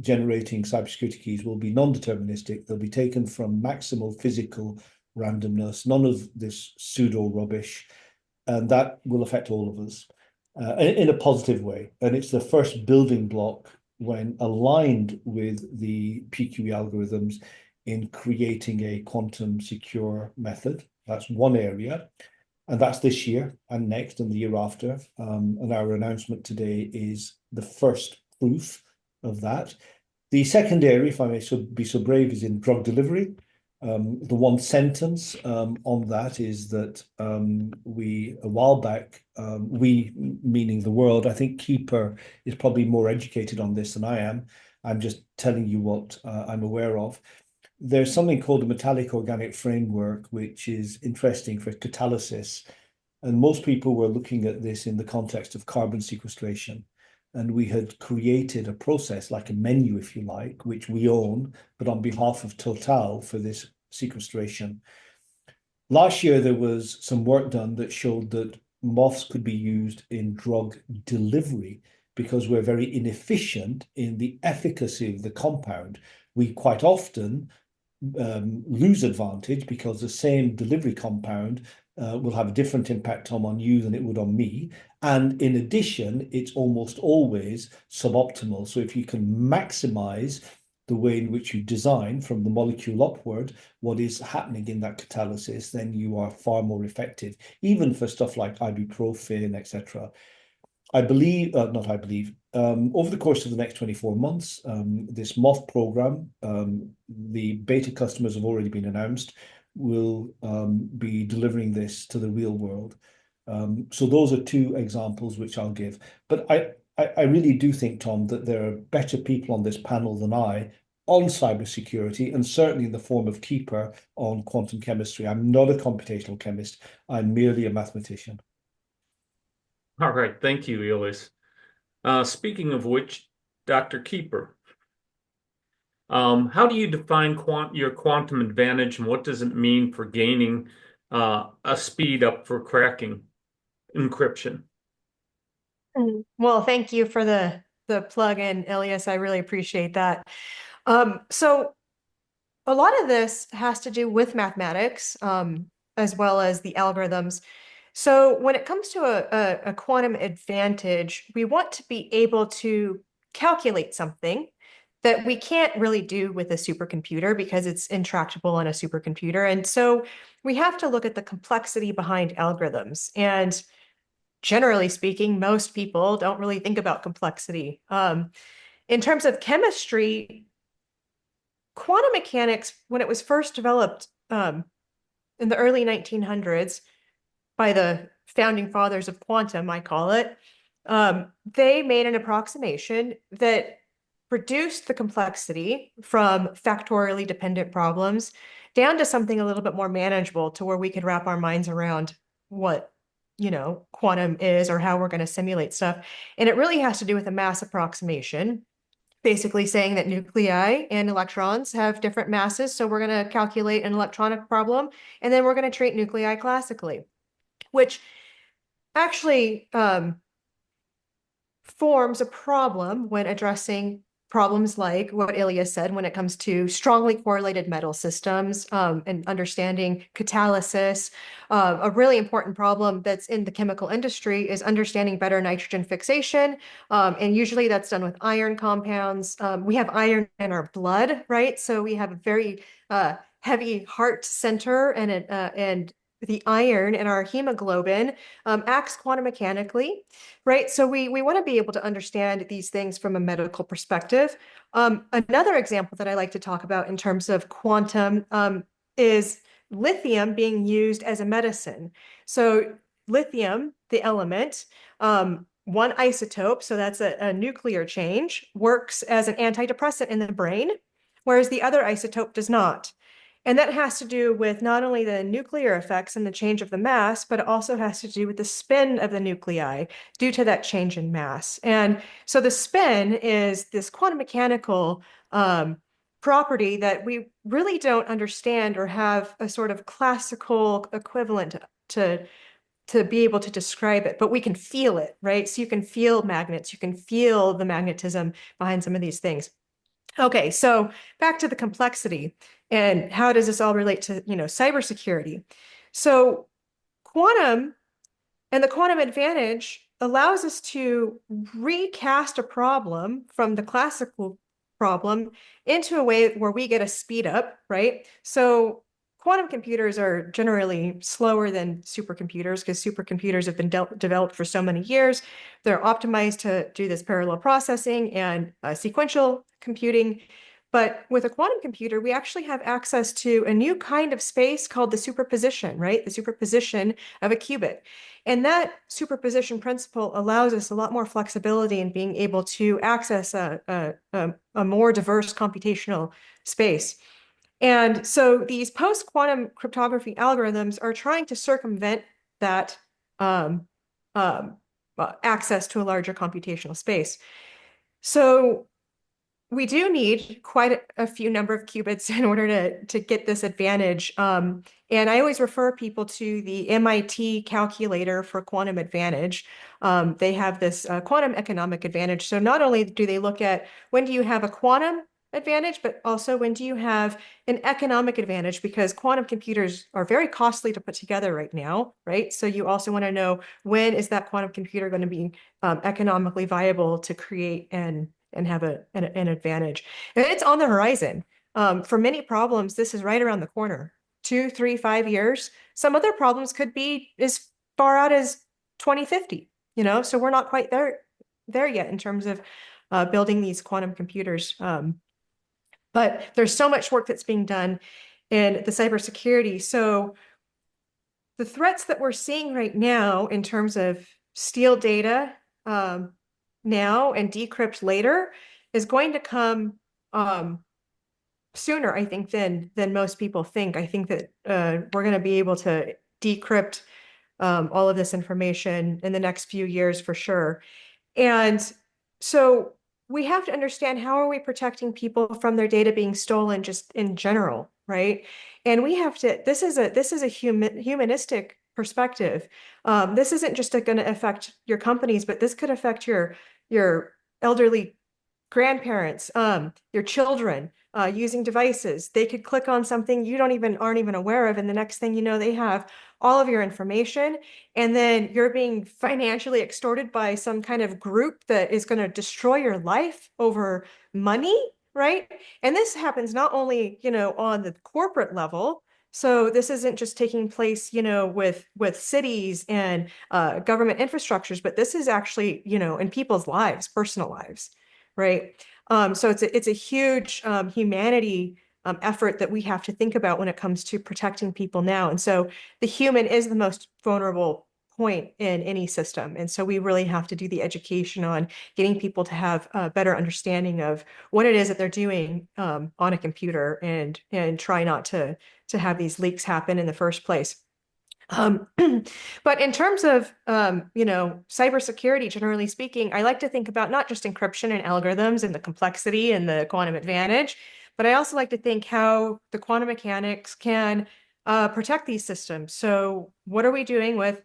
generating cybersecurity keys will be non-deterministic. They'll be taken from maximal physical randomness, none of this pseudo rubbish, and that will affect all of us in a positive way. And it's the first building block when aligned with the PQE algorithms in creating a quantum secure method. That's one area. And that's this year and next and the year after. And our announcement today is the first proof of that. The second area, if I may be so brave, is in drug delivery. The one sentence on that is that we, a while back, we, meaning the world, I think Keeper is probably more educated on this than I am. I'm just telling you what I'm aware of. There's something called a metallic organic framework, which is interesting for catalysis. And most people were looking at this in the context of carbon sequestration. And we had created a process, like a menu, if you like, which we own, but on behalf of Total for this sequestration. Last year, there was some work done that showed that MOFs could be used in drug delivery because we're very inefficient in the efficacy of the compound. We quite often lose advantage because the same delivery compound will have a different impact on you than it would on me. And in addition, it's almost always suboptimal. So if you can maximize the way in which you design from the molecule upward what is happening in that catalysis, then you are far more effective, even for stuff like ibuprofen, etc. I believe, over the course of the next 24 months, this MOF program, the beta customers have already been announced, will be delivering this to the real world. So those are two examples which I'll give. But I really do think, Tom, that there are better people on this panel than I on cybersecurity, and certainly in the form of Keeper on quantum chemistry. I'm not a computational chemist. I'm merely a mathematician. All right, thank you, Ilyas. Speaking of which, Dr. Keeper, how do you define your quantum advantage, and what does it mean for gaining a speed up for cracking encryption? Well, thank you for the plug in, Ilyas. I really appreciate that. So a lot of this has to do with mathematics, as well as the algorithms. So when it comes to a quantum advantage, we want to be able to calculate something that we can't really do with a supercomputer because it's intractable on a supercomputer. And so we have to look at the complexity behind algorithms. And generally speaking, most people don't really think about complexity. In terms of chemistry, quantum mechanics, when it was first developed in the early 1900s by the founding fathers of quantum, I call it, they made an approximation that reduced the complexity from factorially dependent problems down to something a little bit more manageable, to where we could wrap our minds around what, quantum is, or how we're going to simulate stuff. And it really has to do with a mass approximation, basically saying that nuclei and electrons have different masses. So we're going to calculate an electronic problem, and then we're going to treat nuclei classically, which actually forms a problem when addressing problems like what Ilyas said when it comes to strongly correlated metal systems, and understanding catalysis. A really important problem that's in the chemical industry is understanding better nitrogen fixation. And usually that's done with iron compounds. We have iron in our blood, right? So we have a very heavy heart center, and the iron in our hemoglobin acts quantum mechanically, right? So we want to be able to understand these things from a medical perspective. Another example that I like to talk about in terms of quantum is lithium being used as a medicine. So lithium, the element, one isotope, so that's a nuclear change, works as an antidepressant in the brain, whereas the other isotope does not. And that has to do with not only the nuclear effects and the change of the mass, but it also has to do with the spin of the nuclei due to that change in mass. And so the spin is this quantum mechanical property that we really don't understand or have a sort of classical equivalent to be able to describe it, but we can feel it, right? So you can feel magnets, you can feel the magnetism behind some of these things. Okay, so back to the complexity and how does this all relate to, cybersecurity? So quantum and the quantum advantage allows us to recast a problem from the classical problem into a way where we get a speed up, right? So quantum computers are generally slower than supercomputers because supercomputers have been developed for so many years. They're optimized to do this parallel processing and sequential computing. But with a quantum computer, we actually have access to a new kind of space called the superposition, right? The superposition of a qubit. And that superposition principle allows us a lot more flexibility in being able to access a more diverse computational space. And so these post-quantum cryptography algorithms are trying to circumvent that access to a larger computational space. So we do need quite a few number of qubits in order to get this advantage. And I always refer people to the MIT calculator for quantum advantage. They have this quantum economic advantage. So not only do they look at when do you have a quantum advantage, but also when do you have an economic advantage, because quantum computers are very costly to put together right now, right? So you also want to know, when is that quantum computer going to be economically viable to create and have an advantage. And it's on the horizon. For many problems, this is right around the corner. 2, 3, 5 years. Some other problems could be as far out as 2050, so we're not quite there yet in terms of building these quantum computers. But there's so much work that's being done in the cybersecurity. So the threats that we're seeing right now in terms of steal data now and decrypt later is going to come sooner, I think, than most people think. I think that we're going to be able to decrypt all of this information in the next few years for sure. And so we have to understand, how are we protecting people from their data being stolen just in general, right? And we have to, this is a humanistic perspective. This isn't just going to affect your companies, but this could affect your elderly grandparents, your children using devices. They could click on something you aren't even aware of, and the next thing you know, they have all of your information, and then you're being financially extorted by some kind of group that is going to destroy your life over money, right? And this happens not only, on the corporate level. So this isn't just taking place, with cities and government infrastructures, but this is actually, in people's lives, personal lives, right? So it's a huge humanity effort that we have to think about when it comes to protecting people now. And so the human is the most vulnerable point in any system. And so we really have to do the education on getting people to have a better understanding of what it is that they're doing on a computer, and try not to have these leaks happen in the first place. But in terms of, cybersecurity, generally speaking, I like to think about not just encryption and algorithms and the complexity and the quantum advantage, but I also like to think how the quantum mechanics can protect these systems. So what are we doing with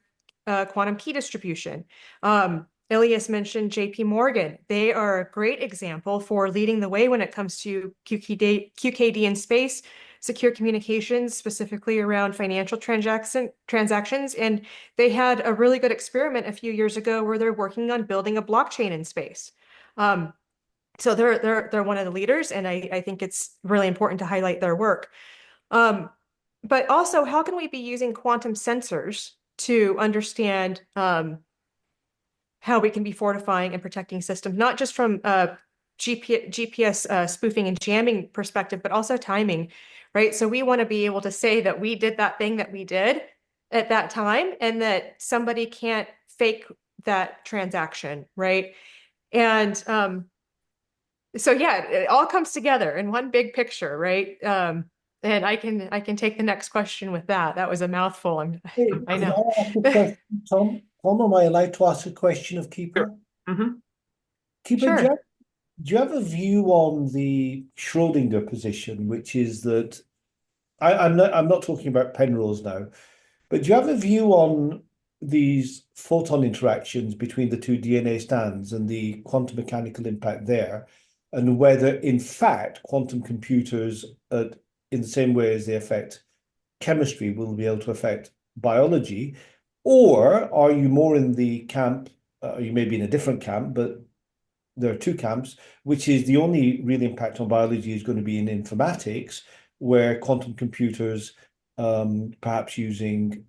quantum key distribution? Ilyas mentioned JP Morgan. They are a great example for leading the way when it comes to QKD in space, secure communications, specifically around financial transactions. And they had a really good experiment a few years ago where they're working on building a blockchain in space. So they're one of the leaders, and I think it's really important to highlight their work. But also, how can we be using quantum sensors to understand how we can be fortifying and protecting systems, not just from GPS spoofing and jamming perspective, but also timing, right? So we want to be able to say that we did that thing that we did at that time, and that somebody can't fake that transaction, right? And so yeah, it all comes together in one big picture, right? And I can take the next question with that. That was a mouthful. I know. Can I ask a question, Tom? Tom, am I allowed to ask a question of Keeper? Mm-hmm. Keeper, Sure. do you have a view on the Schrödinger position, which is that I'm not talking about Penrose now, but do you have a view on these photon interactions between the two DNA strands and the quantum mechanical impact there, and whether in fact quantum computers, in the same way as they affect chemistry, will be able to affect biology? Or are you more in the camp, you may be in a different camp, but there are two camps, which is the only real impact on biology is going to be in informatics, where quantum computers, perhaps using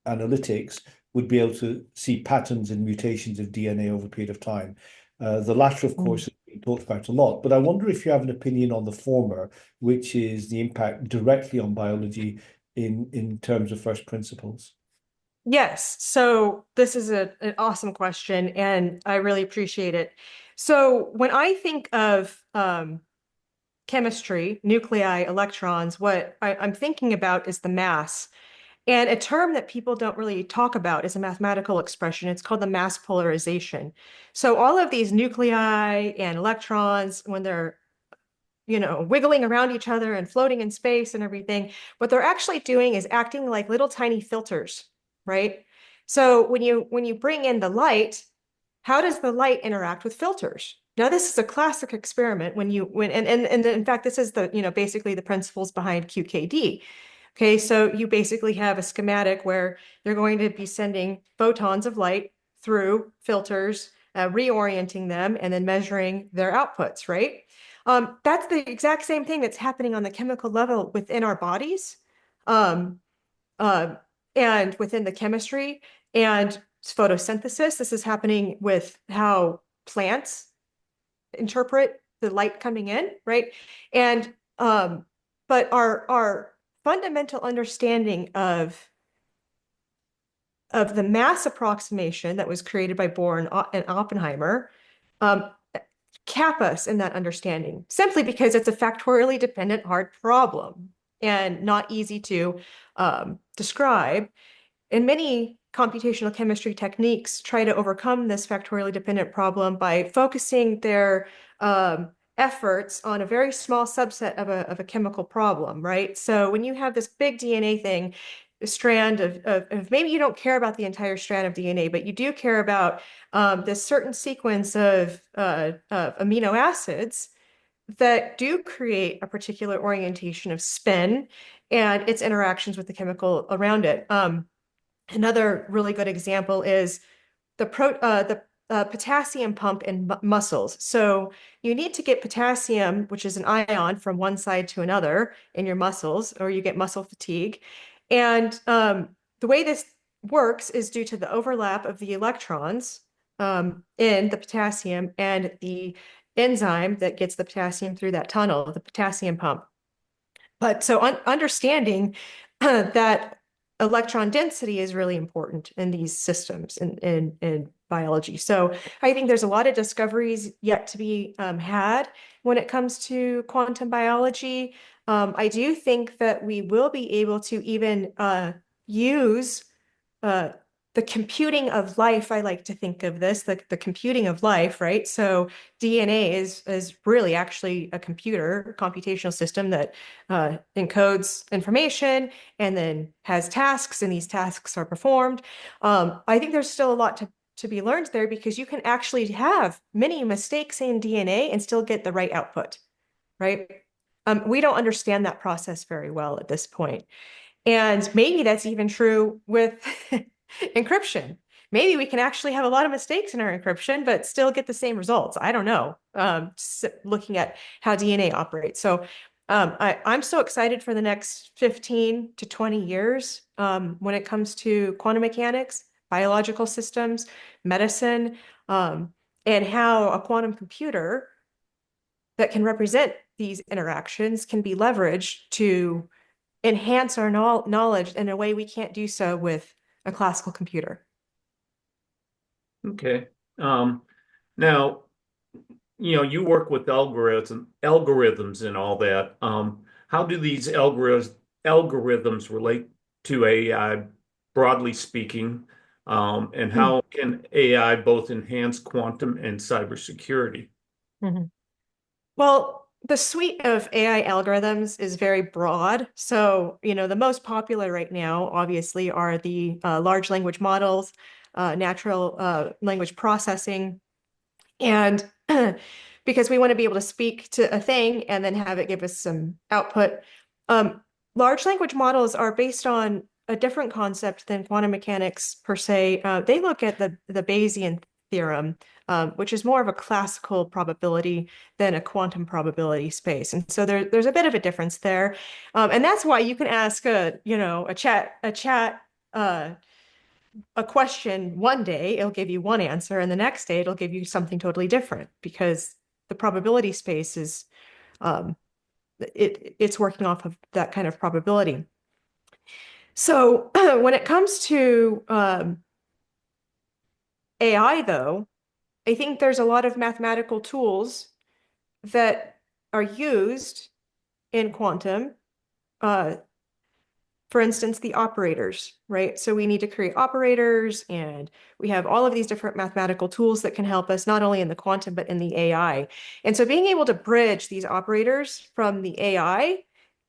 analytics, would be able to see patterns and mutations of DNA over a period of time. The latter, of course, has been talked about a lot, but I wonder if you have an opinion on the former, which is the impact directly on biology in terms of first principles. Yes. So this is an awesome question, and I really appreciate it. So when I think of chemistry, nuclei, electrons, what I'm thinking about is the mass. And a term that people don't really talk about is a mathematical expression. It's called the mass polarization. So all of these nuclei and electrons, when they're wiggling around each other and floating in space and everything, what they're actually doing is acting like little tiny filters, right? So when you bring in the light, how does the light interact with filters? Now, this is a classic experiment and in fact, this is basically the principles behind QKD. Okay, so you basically have a schematic where you're going to be sending photons of light through filters, reorienting them, and then measuring their outputs, right? That's the exact same thing that's happening on the chemical level within our bodies, um, and within the chemistry and photosynthesis. This is happening with how plants interpret the light coming in, right? And but our fundamental understanding of the mass approximation that was created by Bohr and Oppenheimer cap us in that understanding, simply because it's a factorially dependent hard problem and not easy to describe. And many computational chemistry techniques try to overcome this factorially dependent problem by focusing their efforts on a very small subset of a chemical problem, right? So when you have this big DNA thing, a strand of maybe you don't care about the entire strand of DNA, but you do care about this certain sequence of amino acids that do create a particular orientation of spin and its interactions with the chemical around it. Another really good example is the potassium pump in muscles. So you need to get potassium, which is an ion, from one side to another in your muscles, or you get muscle fatigue. And the way this works is due to the overlap of the electrons in the potassium and the enzyme that gets the potassium through that tunnel, the potassium pump. But so understanding that electron density is really important in these systems in biology. So I think there's a lot of discoveries yet to be had when it comes to quantum biology. I do think that we will be able to even use uh, the computing of life. I like to think of this, the computing of life, right? So DNA is really actually a computer, computational system that encodes information and then has tasks, and these tasks are performed. I think there's still a lot to be learned there, because you can actually have many mistakes in DNA and still get the right output, right? We don't understand that process very well at this point. And maybe that's even true with encryption. Maybe we can actually have a lot of mistakes in our encryption, but still get the same results. I don't know. Looking at how DNA operates. So I'm so excited for the next 15 to 20 years when it comes to quantum mechanics, biological systems, medicine, and how a quantum computer that can represent these interactions can be leveraged to enhance our knowledge in a way we can't do so with a classical computer. Okay. Now, you work with algorithms and all that. How do these algorithms relate to AI, broadly speaking? And how can AI both enhance quantum and cybersecurity? Well, the suite of AI algorithms is very broad. So, the most popular right now, obviously, are the large language models, natural language processing, and because we want to be able to speak to a thing and then have it give us some output. Large language models are based on a different concept than quantum mechanics per se. They look at the Bayesian theorem, which is more of a classical probability than a quantum probability space. And so there's a bit of a difference there. And that's why you can ask a chat a question one day, it'll give you one answer, and the next day it'll give you something totally different, because the probability space is it's working off of that kind of probability. So when it comes to AI, though, I think there's a lot of mathematical tools that are used in quantum. For instance, the operators, right? So we need to create operators, and we have all of these different mathematical tools that can help us not only in the quantum, but in the AI. And so being able to bridge these operators from the AI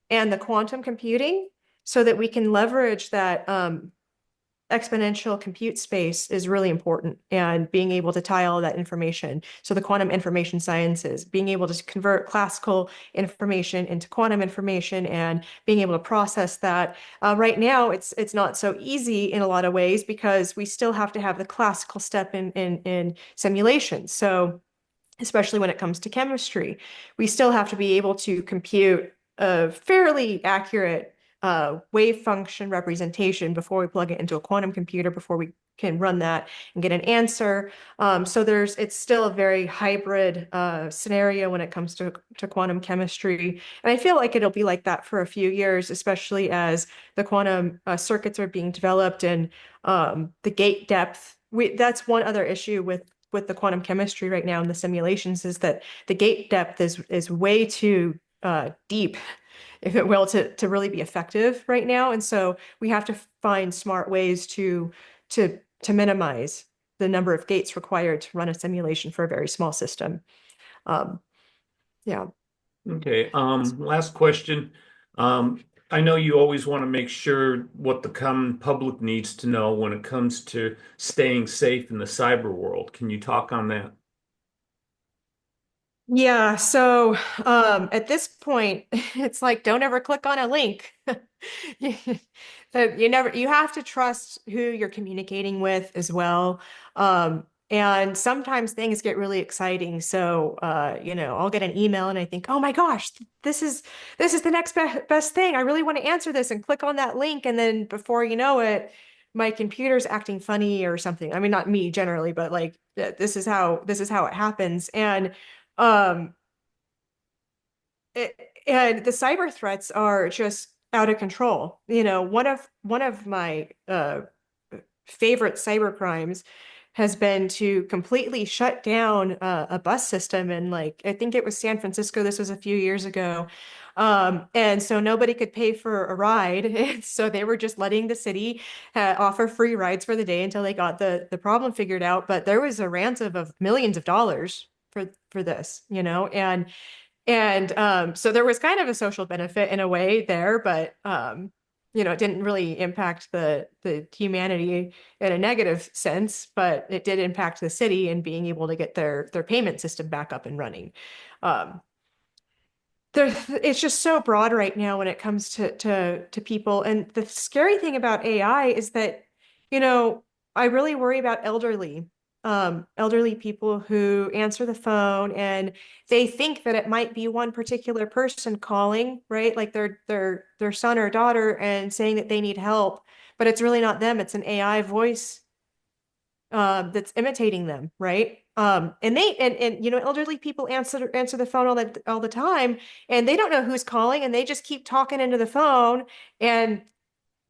and the quantum computing so that we can leverage that exponential compute space is really important, and being able to tie all that information. So the quantum information sciences, being able to convert classical information into quantum information and being able to process that. Right now, it's not so easy in a lot of ways, because we still have to have the classical step in simulation. So especially when it comes to chemistry, we still have to be able to compute a fairly accurate wave function representation before we plug it into a quantum computer, before we can run that and get an answer. So it's still a very hybrid scenario when it comes to quantum chemistry. And I feel like it'll be like that for a few years, especially as the quantum circuits are being developed, and the gate depth. That's one other issue with the quantum chemistry right now in the simulations, is that the gate depth is way too deep, if it will, to really be effective right now. And so we have to find smart ways to minimize the number of gates required to run a simulation for a very small system. Yeah. Okay. Last question. I know you always want to make sure what the common public needs to know when it comes to staying safe in the cyber world. Can you talk on that? Yeah, so at this point, it's like, don't ever click on a link. So you have to trust who you're communicating with as well. And sometimes things get really exciting. So I'll get an email and I think, oh my gosh, this is the next best thing. I really want to answer this, and click on that link. And then before you know it, my computer's acting funny or something. I mean, not me generally, but like this is how it happens. And um, it, And the cyber threats are just out of control. You know, one of my favorite cyber crimes has been to completely shut down a bus system in, like, I think it was San Francisco. This was a few years ago. And so nobody could pay for a ride. So they were just letting the city offer free rides for the day until they got the problem figured out. But there was a ransom of millions of dollars for this, you know, and so there was kind of a social benefit in a way there, but you know, it didn't really impact the humanity in a negative sense, but it did impact the city and being able to get their payment system back up and running. Um, it's just so broad right now when it comes to people. And the scary thing about AI is that, you know, I really worry about elderly people who answer the phone and they think that it might be one particular person calling, right? Like their son or daughter, and saying that they need help, but it's really not them. It's an AI voice that's imitating them, right? And you know, elderly people answer the phone all the time, and they don't know who's calling, and they just keep talking into the phone, and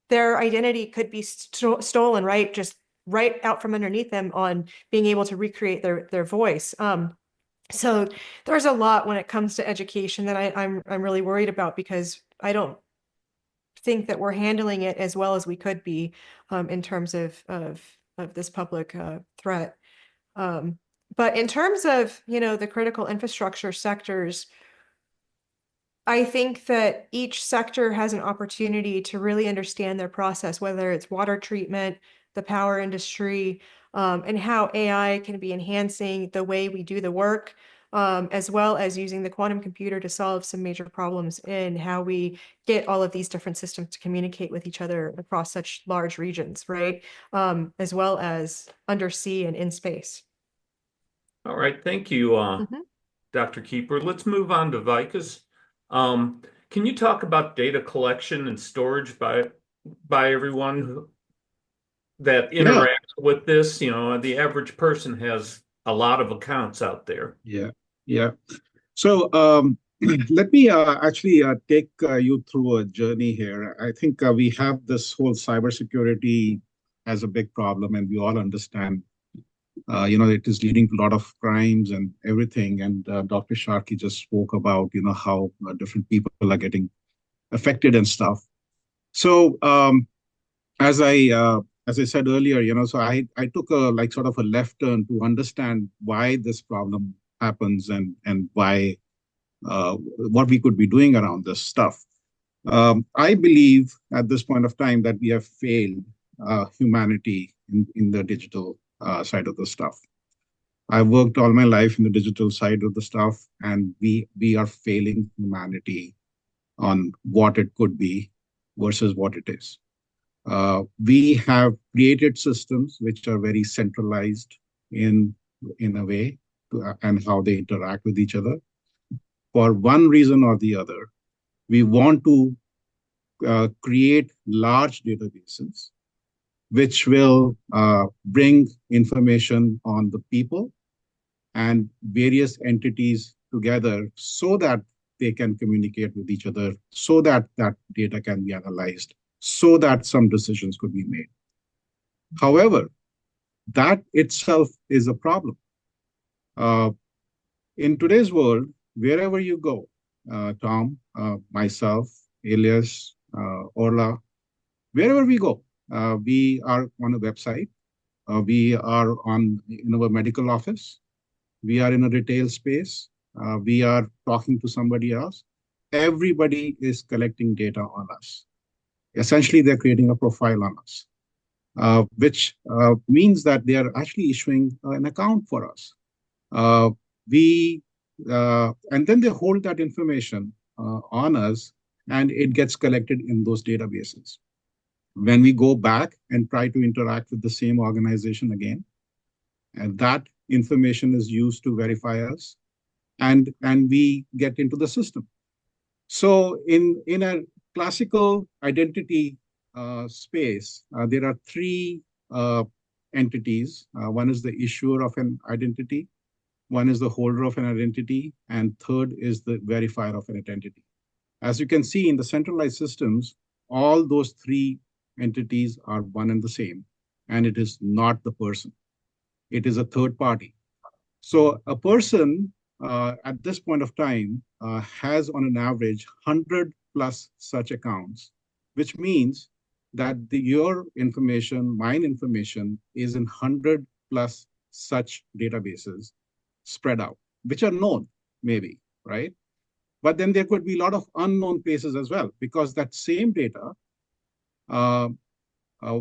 their identity could be stolen, right? Just right out from underneath them on being able to recreate their voice. So there's a lot when it comes to education that I'm really worried about, because I don't think that we're handling it as well as we could be in terms of this public threat. But in terms of, you know, the critical infrastructure sectors, I think that each sector has an opportunity to really understand their process, whether it's water treatment, the power industry, and how AI can be enhancing the way we do the work, as well as using the quantum computer to solve some major problems in how we get all of these different systems to communicate with each other across such large regions, right? As well as undersea and in space. All right, thank you, Dr. Keeper. Let's move on to Vikas. Can you talk about data collection and storage by everyone that interacts with this? You know, the average person has a lot of accounts out there. Yeah. So let me actually take you through a journey here. I think we have this whole cybersecurity as a big problem, and we all understand, you know, it is leading to a lot of crimes and everything. And Dr. Sharkey just spoke about, you know, how different people are getting affected and stuff. So as I said earlier, you know, so I took a like sort of a left turn to understand why this problem happens and why what we could be doing around this stuff. I believe at this point of time that we have failed humanity in the digital side of the stuff. I've worked all my life in the digital side of the stuff, and we are failing humanity on what it could be versus what it is. We have created systems which are very centralized in a way and how they interact with each other. For one reason or the other, we want to create large databases which will bring information on the people and various entities together so that they can communicate with each other, so that that data can be analyzed, so that some decisions could be made. However, that itself is a problem. In today's world, wherever you go, Tom, myself, Ilyas, Orlagh, wherever we go, we are on a website, we are in our medical office, we are in a retail space, we are talking to somebody else. Everybody is collecting data on us. Essentially, they're creating a profile on us, which means that they are actually issuing an account for us. And then they hold that information on us, and it gets collected in those databases. When we go back and try to interact with the same organization again, and that information is used to verify us, and we get into the system. So in a classical identity space, there are three entities. One is the issuer of an identity, one is the holder of an identity, and third is the verifier of an identity. As you can see in the centralized systems, all those three entities are one and the same, and it is not the person. It is a third party. So a person at this point of time has on an average 100 plus such accounts, which means that your information, mine information is in 100 plus such databases spread out, which are known maybe, right? But then there could be a lot of unknown places as well, because that same data uh, uh,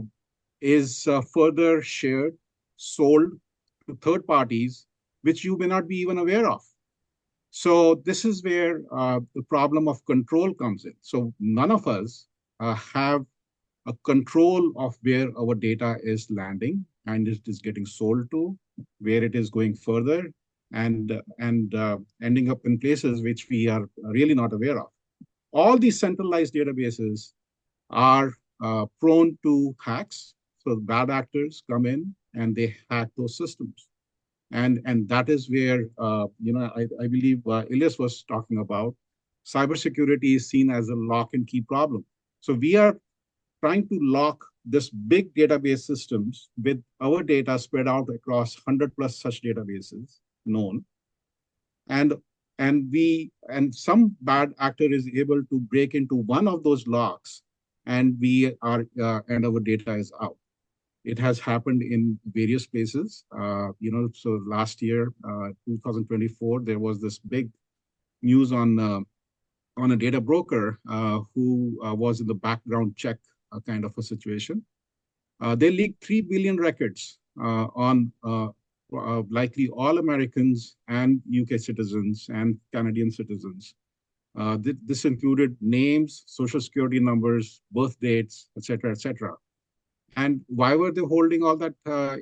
is further shared, sold to third parties, which you may not be even aware of. So this is where the problem of control comes in. So none of us have a control of where our data is landing and it is getting sold to, where it is going further, and ending up in places which we are really not aware of. All these centralized databases are prone to hacks. So bad actors come in and they hack those systems. And that is where, I believe Ilyas was talking about, cybersecurity is seen as a lock and key problem. So we are trying to lock this big database systems with our data spread out across 100 plus such databases known. And some bad actor is able to break into one of those locks, and and our data is out. It has happened in various places. So last year, 2024, there was this big news on a data broker who was in the background check kind of a situation. They leaked 3 billion records on likely all Americans and UK citizens and Canadian citizens. This included names, social security numbers, birth dates, et cetera, et cetera. And why were they holding all that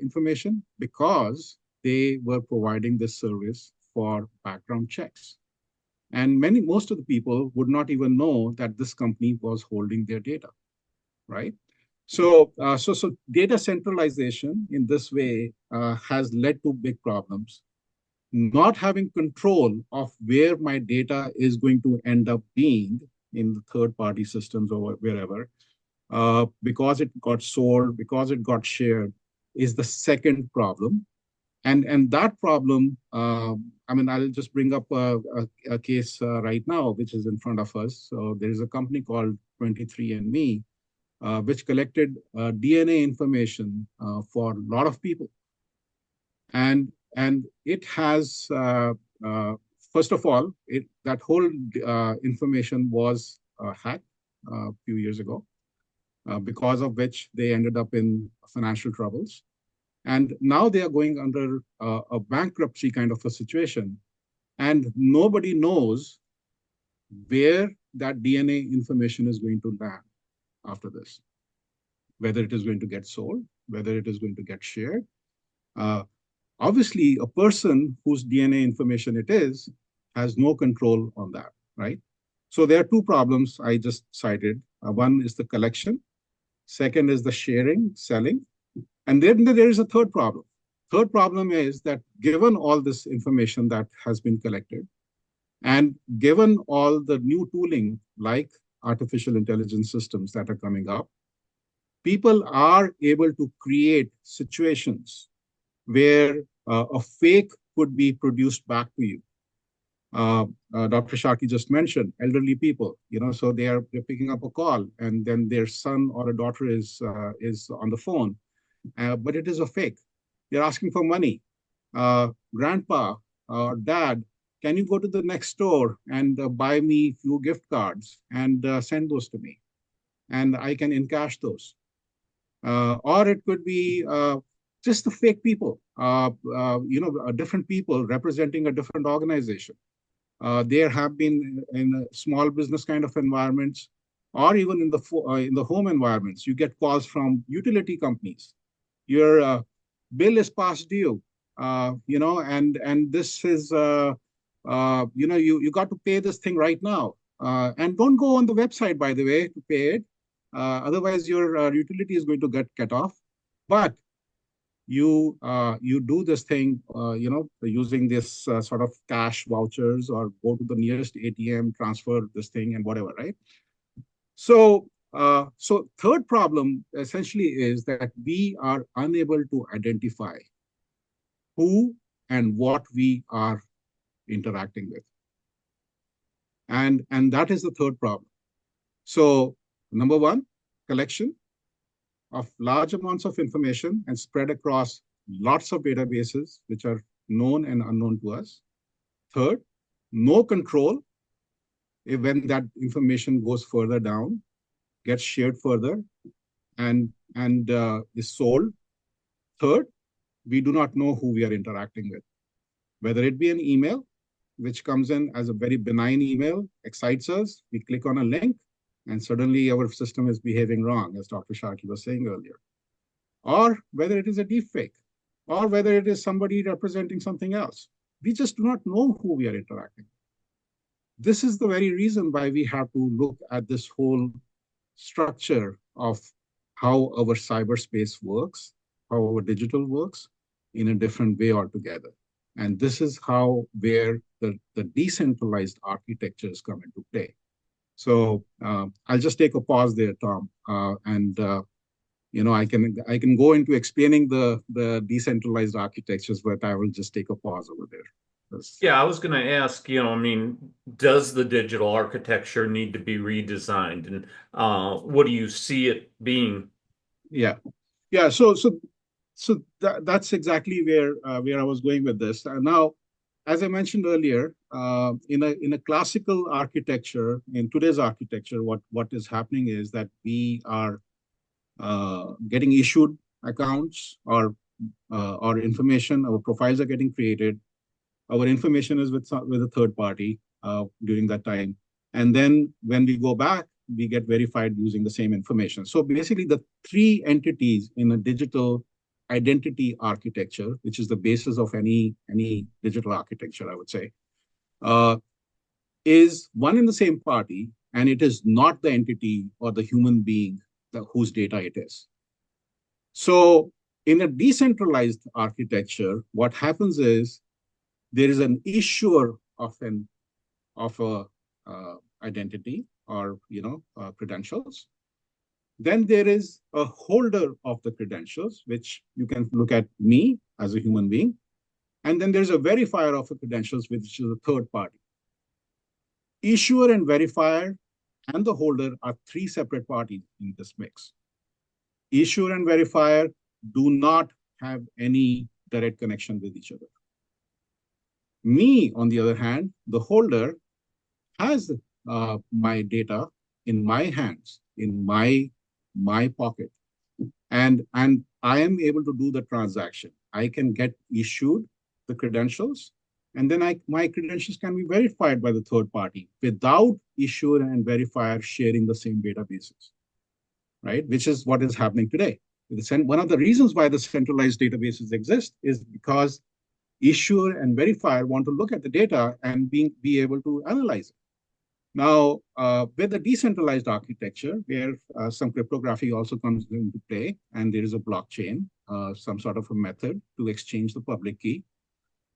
information? Because they were providing this service for background checks. And most of the people would not even know that this company was holding their data, right? So data centralization in this way has led to big problems. Not having control of where my data is going to end up being in the third-party systems or wherever, because it got sold, because it got shared, is the second problem. And that problem, I'll just bring up a case right now, which is in front of us. So there is a company called 23andMe, which collected DNA information for a lot of people. And it has, first of all, that whole information was hacked a few years ago, because of which they ended up in financial troubles. And now they are going under a bankruptcy kind of a situation. And nobody knows where that DNA information is going to land after this, whether it is going to get sold, whether it is going to get shared. Obviously, a person whose DNA information it is has no control on that, right? So there are two problems I just cited. One is the collection. Second is the sharing, selling. And then there is a third problem. Third problem is that given all this information that has been collected, and given all the new tooling like artificial intelligence systems that are coming up, people are able to create situations where a fake could be produced back to you. Dr. Sharkey just mentioned elderly people, so they're picking up a call, and then their son or a daughter is on the phone, but it is a fake. They're asking for money. Grandpa or dad, can you go to the next store and buy me a few gift cards and send those to me, and I can encash those. Or it could be just the fake people, different people representing a different organization. There have been in small business kind of environments, or even in the home environments, you get calls from utility companies. Your bill is past due, and this is, you got to pay this thing right now. And don't go on the website, by the way, to pay it. Otherwise, your utility is going to get cut off. But you do this thing, using this sort of cash vouchers, or go to the nearest ATM, transfer this thing and whatever, right? So, so third problem essentially is that we are unable to identify who and what we are interacting with. And that is the third problem. So number one, collection of large amounts of information and spread across lots of databases, which are known and unknown to us. Third, no control when that information goes further down, gets shared further, and is sold. Third, we do not know who we are interacting with. Whether it be an email, which comes in as a very benign email, excites us, we click on a link, and suddenly our system is behaving wrong, as Dr. Sharkey was saying earlier. Or whether it is a deepfake, or whether it is somebody representing something else. We just do not know who we are interacting with. This is the very reason why we have to look at this whole structure of how our cyberspace works, how our digital works, in a different way altogether. And this is where the decentralized architectures come into play. So I'll just take a pause there, Tom, I can go into explaining the decentralized architectures, but I will just take a pause over there. Yeah, I was going to ask, does the digital architecture need to be redesigned, and what do you see it being? Yeah. So that's exactly where I was going with this. Now, as I mentioned earlier, in a classical architecture, in today's architecture, what is happening is that we are getting issued accounts or information. Our profiles are getting created. Our information is with a third party during that time, and then when we go back, we get verified using the same information. So basically, the three entities in a digital identity architecture, which is the basis of any digital architecture, I would say, is one in the same party, and it is not the entity or the human being whose data it is. So in a decentralized architecture, what happens is there is an issuer of a identity or credentials. Then there is a holder of the credentials, which you can look at me as a human being. And then there's a verifier of the credentials, which is a third party. Issuer and verifier and the holder are three separate parties in this mix. Issuer and verifier do not have any direct connection with each other. Me, on the other hand, the holder, has my data in my hands, in my pocket, and I am able to do the transaction. I can get issued the credentials, and then my credentials can be verified by the third party without issuer and verifier sharing the same databases, right? Which is what is happening today. One of the reasons why the centralized databases exist is because issuer and verifier want to look at the data and be able to analyze it. Now, with the decentralized architecture, where some cryptography also comes into play, and there is a blockchain, some sort of a method to exchange the public key,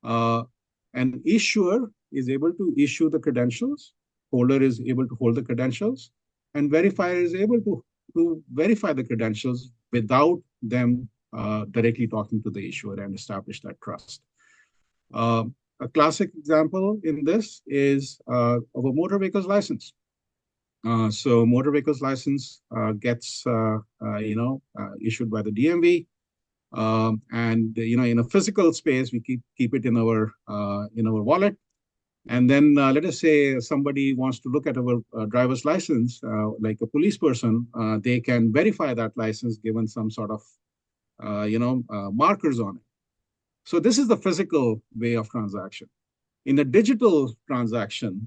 an issuer is able to issue the credentials, holder is able to hold the credentials, and verifier is able to verify the credentials without them directly talking to the issuer and establish that trust. A classic example in this is of a motor vehicle's license. So motor vehicle's license gets issued by the DMV, and in a physical space we keep it in our wallet. And then let us say somebody wants to look at our driver's license, like a police person, they can verify that license given some sort of markers on it. So this is the physical way of transaction. In a digital transaction,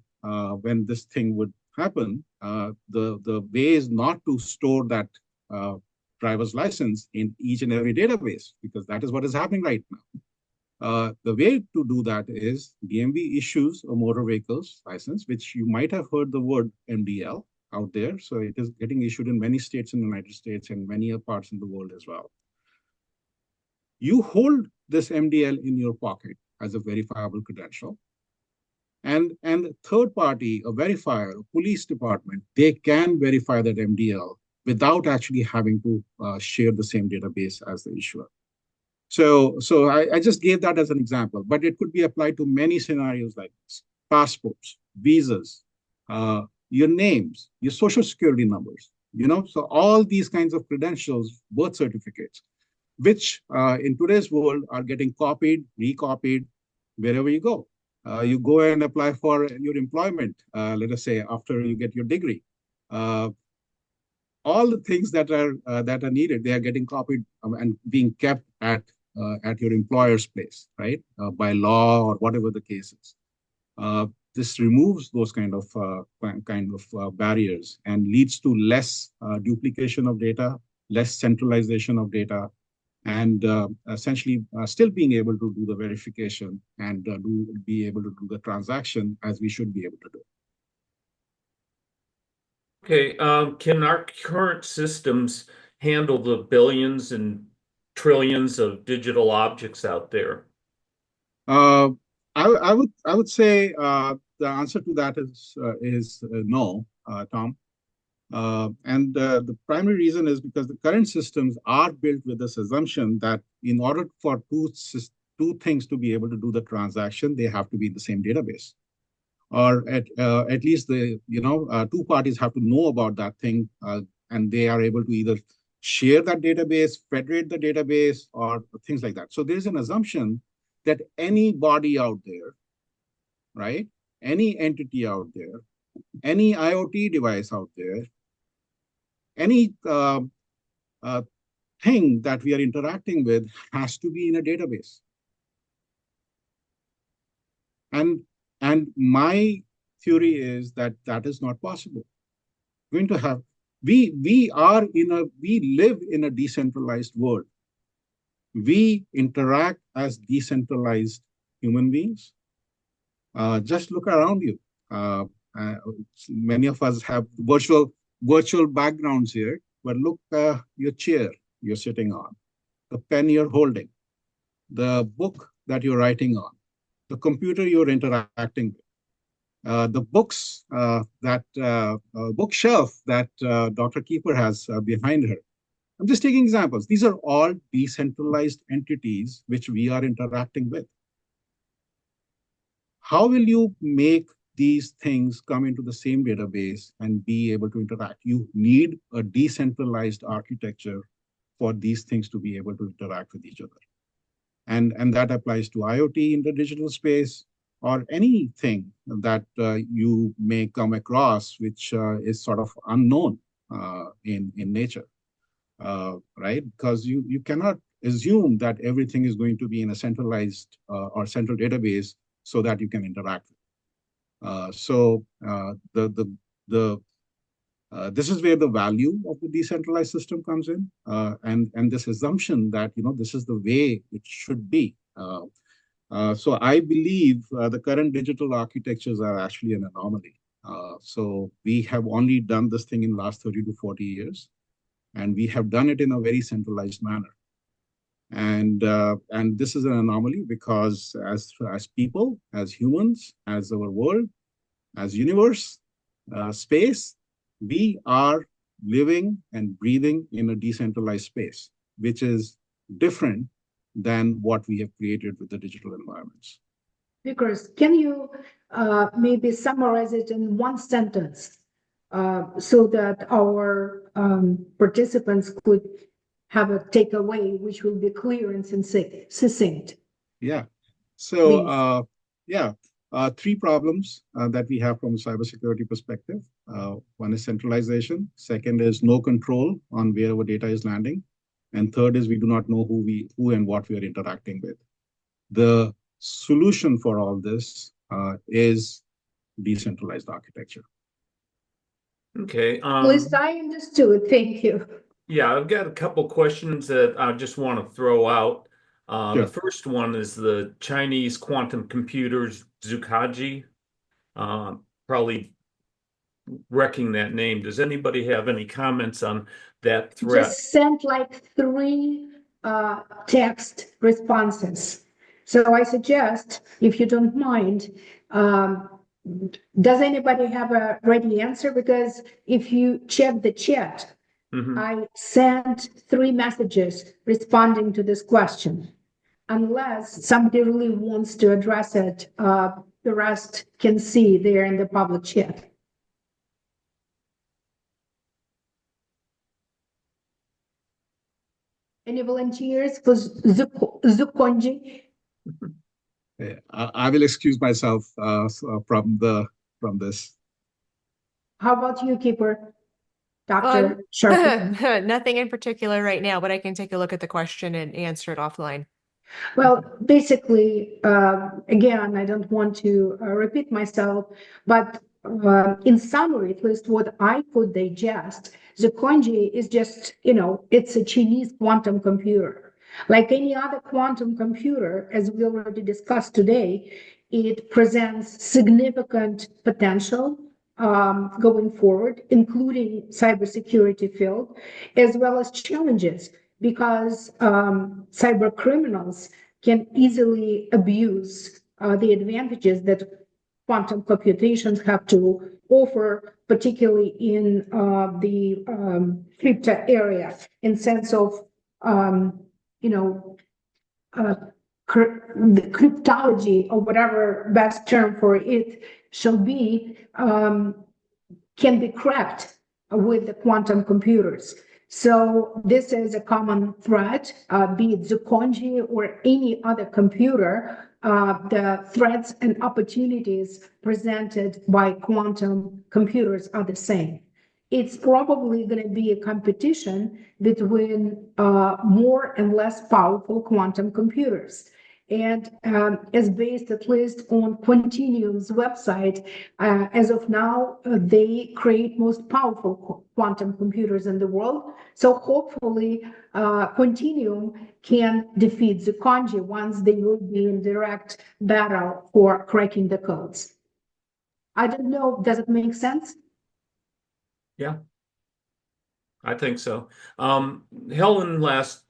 when this thing would happen, the way is not to store that driver's license in each and every database, because that is what is happening right now. The way to do that is DMV issues a motor vehicle's license, which you might have heard the word MDL out there. So it is getting issued in many states in the United States and many other parts in the world as well. You hold this MDL in your pocket as a verifiable credential. And third party, a verifier, a police department, they can verify that MDL without actually having to share the same database as the issuer. So I just gave that as an example, but it could be applied to many scenarios like this: passports, visas, your names, your social security numbers, so all these kinds of credentials, birth certificates, which in today's world are getting copied, recopied wherever you go. You go and apply for your employment, let us say, after you get your degree. All the things that are needed, they are getting copied and being kept at your employer's place, right? By law or whatever the case is. This removes those kind of barriers and leads to less duplication of data, less centralization of data, and essentially still being able to do the verification and be able to do the transaction as we should be able to do. Okay, can our current systems handle the billions and trillions of digital objects out there? I would say the answer to that is no, Tom. And the primary reason is because the current systems are built with this assumption that in order for two things to be able to do the transaction, they have to be in the same database, or at least the two parties have to know about that thing, and they are able to either share that database, federate the database, or things like that. So there's an assumption that anybody out there, right, any entity out there, any IoT device out there, any thing that we are interacting with has to be in a database. And my theory is that that is not possible. Going to have we live in a decentralized world. We interact as decentralized human beings. Just look around you. Many of us have virtual backgrounds here, but look, your chair you're sitting on, the pen you're holding, the book that you're writing on, the computer you're interacting with, the books, bookshelf that Dr. Keeper has behind her. I'm just taking examples. These are all decentralized entities which we are interacting with. How will you make these things come into the same database and be able to interact? You need a decentralized architecture for these things to be able to interact with each other. And that applies to IoT in the digital space, or anything that you may come across which is sort of unknown in nature, right? Because you cannot assume that everything is going to be in a centralized or central database so that you can interact. This is where the value of the decentralized system comes in, and this assumption that this is the way it should be. So I believe the current digital architectures are actually an anomaly. So we have only done this thing in the last 30 to 40 years, and we have done it in a very centralized manner. And this is an anomaly because as people, as humans, as our world, as universe, space, we are living and breathing in a decentralized space, which is different than what we have created with the digital environments. Vikas, can you maybe summarize it in one sentence so that our participants could have a takeaway which will be clear and succinct? Yeah. So, three problems that we have from a cybersecurity perspective. One is centralization. Second is no control on where our data is landing. And third is we do not know who and what we are interacting with. The solution for all this is decentralized architecture. Okay. At least I understood. Thank you. Yeah, I've got a couple questions that I just want to throw out. Sure. The first one is the Chinese quantum computers, Zukaji. Probably wrecking that name. Does anybody have any comments on that threat? Just sent like 3 text responses. So I suggest, if you don't mind, does anybody have a ready answer? Because if you check the chat, I sent 3 messages responding to this question. Unless somebody really wants to address it, the rest can see there in the public chat. Any volunteers for Zukonji? I will excuse myself from this. How about you, Keeper? Dr. Sharkey? Nothing in particular right now, but I can take a look at the question and answer it offline. Well, basically, again, I don't want to repeat myself, but in summary, at least what I could digest, Zukonji is just, it's a Chinese quantum computer. Like any other quantum computer, as we already discussed today, it presents significant potential going forward, including cybersecurity field, as well as challenges, because cyber criminals can easily abuse the advantages that quantum computations have to offer, particularly in the crypto area, in sense of, the cryptology, or whatever best term for it shall be, can be cracked with the quantum computers. So this is a common threat, be it Zukonji or any other computer. The threats and opportunities presented by quantum computers are the same. It's probably going to be a competition between more and less powerful quantum computers. And is based at least on Quantinuum's website. As of now, they create most powerful quantum computers in the world. So hopefully, Quantinuum can defeat Zukonji once they will be in direct battle for cracking the codes. I don't know, does it make sense? Yeah, I think so. Helen last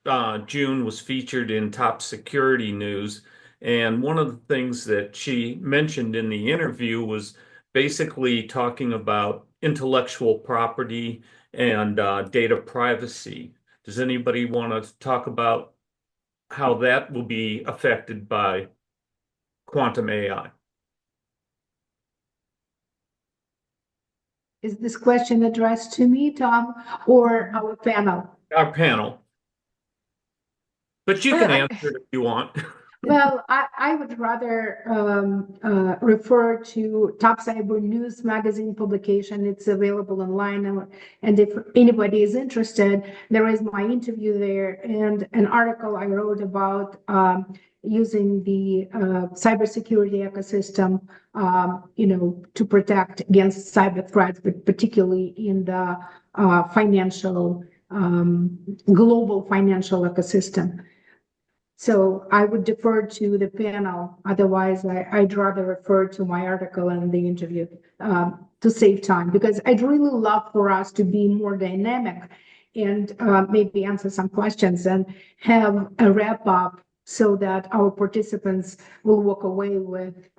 June was featured in Top Security News, and one of the things that she mentioned in the interview was basically talking about intellectual property and data privacy. Does anybody want to talk about how that will be affected by quantum AI? Is this question addressed to me, Tom, or our panel? Our panel. But you can answer it if you want. Well, I would rather refer to Top Cyber News magazine publication. It's available online. And if anybody is interested, there is my interview there and an article I wrote about using the cybersecurity ecosystem, to protect against cyber threats, but particularly in the global financial ecosystem. So I would defer to the panel. Otherwise, I'd rather refer to my article and the interview to save time, because I'd really love for us to be more dynamic and maybe answer some questions and have a wrap up so that our participants will walk away with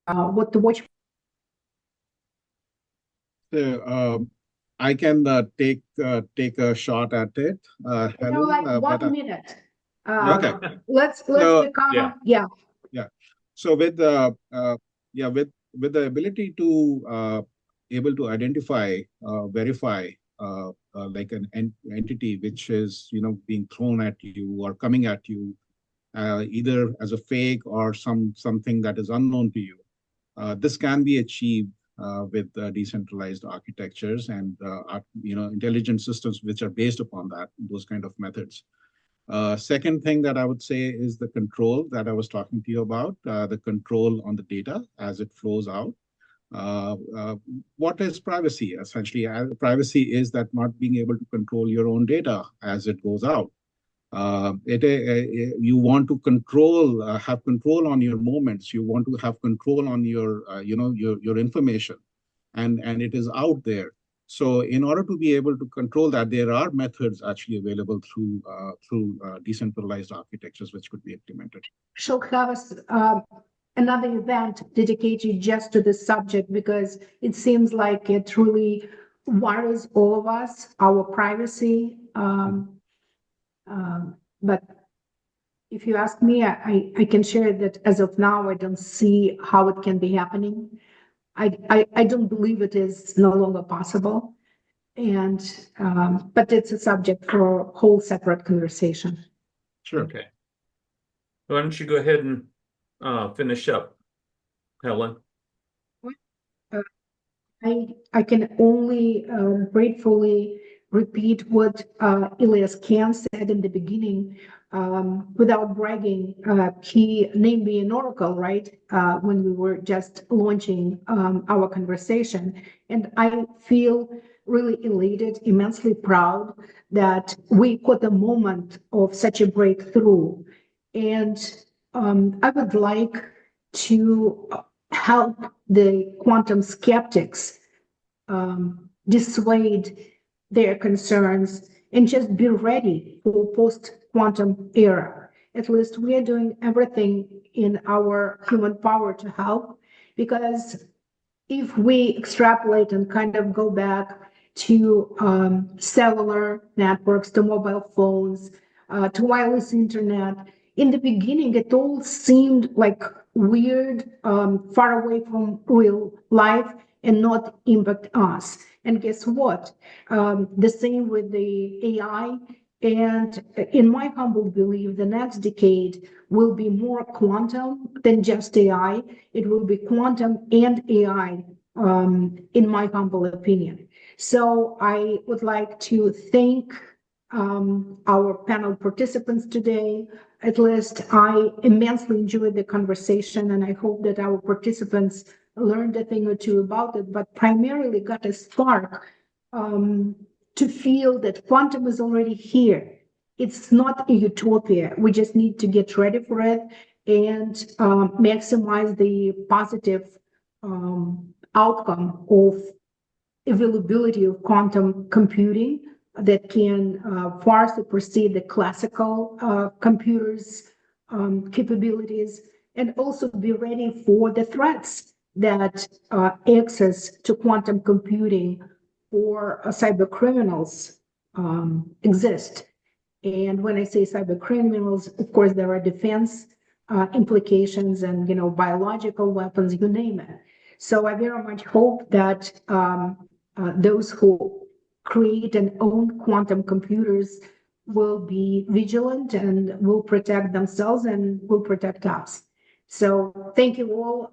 what to watch. So I can take a shot at it. Helen, Like 1 minute. Okay. Let's become yeah. So with the with the ability to able to identify, verify like an entity which is being thrown at you or coming at you, either as a fake or something that is unknown to you, this can be achieved with decentralized architectures and intelligent systems which are based upon those kind of methods. Second thing that I would say is the control that I was talking to you about, the control on the data as it flows out. What is privacy? Essentially, privacy is that not being able to control your own data as it goes out. You want to control, have control on your moments. You want to have control on your, your information, and it is out there. So in order to be able to control that, there are methods actually available through decentralized architectures which could be implemented. She'll have another event dedicated just to this subject, because it seems like it really worries all of us, our privacy. But if you ask me, I can share that as of now, I don't see how it can be happening. I don't believe it is no longer possible. And, but it's a subject for a whole separate conversation. Sure. Okay. Why don't you go ahead and finish up, Helen? I can only gratefully repeat what Ilyas said in the beginning. Without bragging, he named me an oracle, right? When we were just launching our conversation. And I feel really elated, immensely proud that we caught a moment of such a breakthrough. And I would like to help the quantum skeptics dissuade their concerns and just be ready for post-quantum era. At least we are doing everything in our human power to help, because if we extrapolate and kind of go back to cellular networks, to mobile phones, to wireless internet, in the beginning, it all seemed like weird, far away from real life and not impact us. And guess what? The same with the AI. And in my humble belief, the next decade will be more quantum than just AI. It will be quantum and AI, in my humble opinion. So I would like to thank our panel participants today. At least I immensely enjoyed the conversation, and I hope that our participants learned a thing or two about it, but primarily got a spark to feel that quantum is already here. It's not a utopia. We just need to get ready for it and maximize the positive outcome of availability of quantum computing that can far supersede the classical computers' capabilities, and also be ready for the threats that access to quantum computing for cyber criminals exist. And when I say cyber criminals, of course, there are defense implications and, biological weapons, you name it. So I very much hope that those who create and own quantum computers will be vigilant and will protect themselves and will protect us. So thank you all.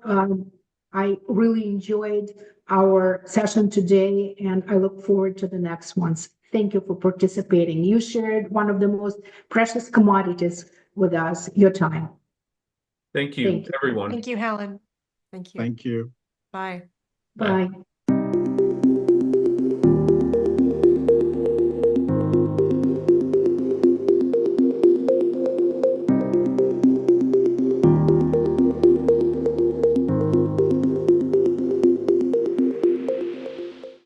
I really enjoyed our session today, and I look forward to the next ones. Thank you for participating. You shared one of the most precious commodities with us, your time. Thank you, everyone. Thank you, Helen. Thank you. Thank you. Bye. Bye.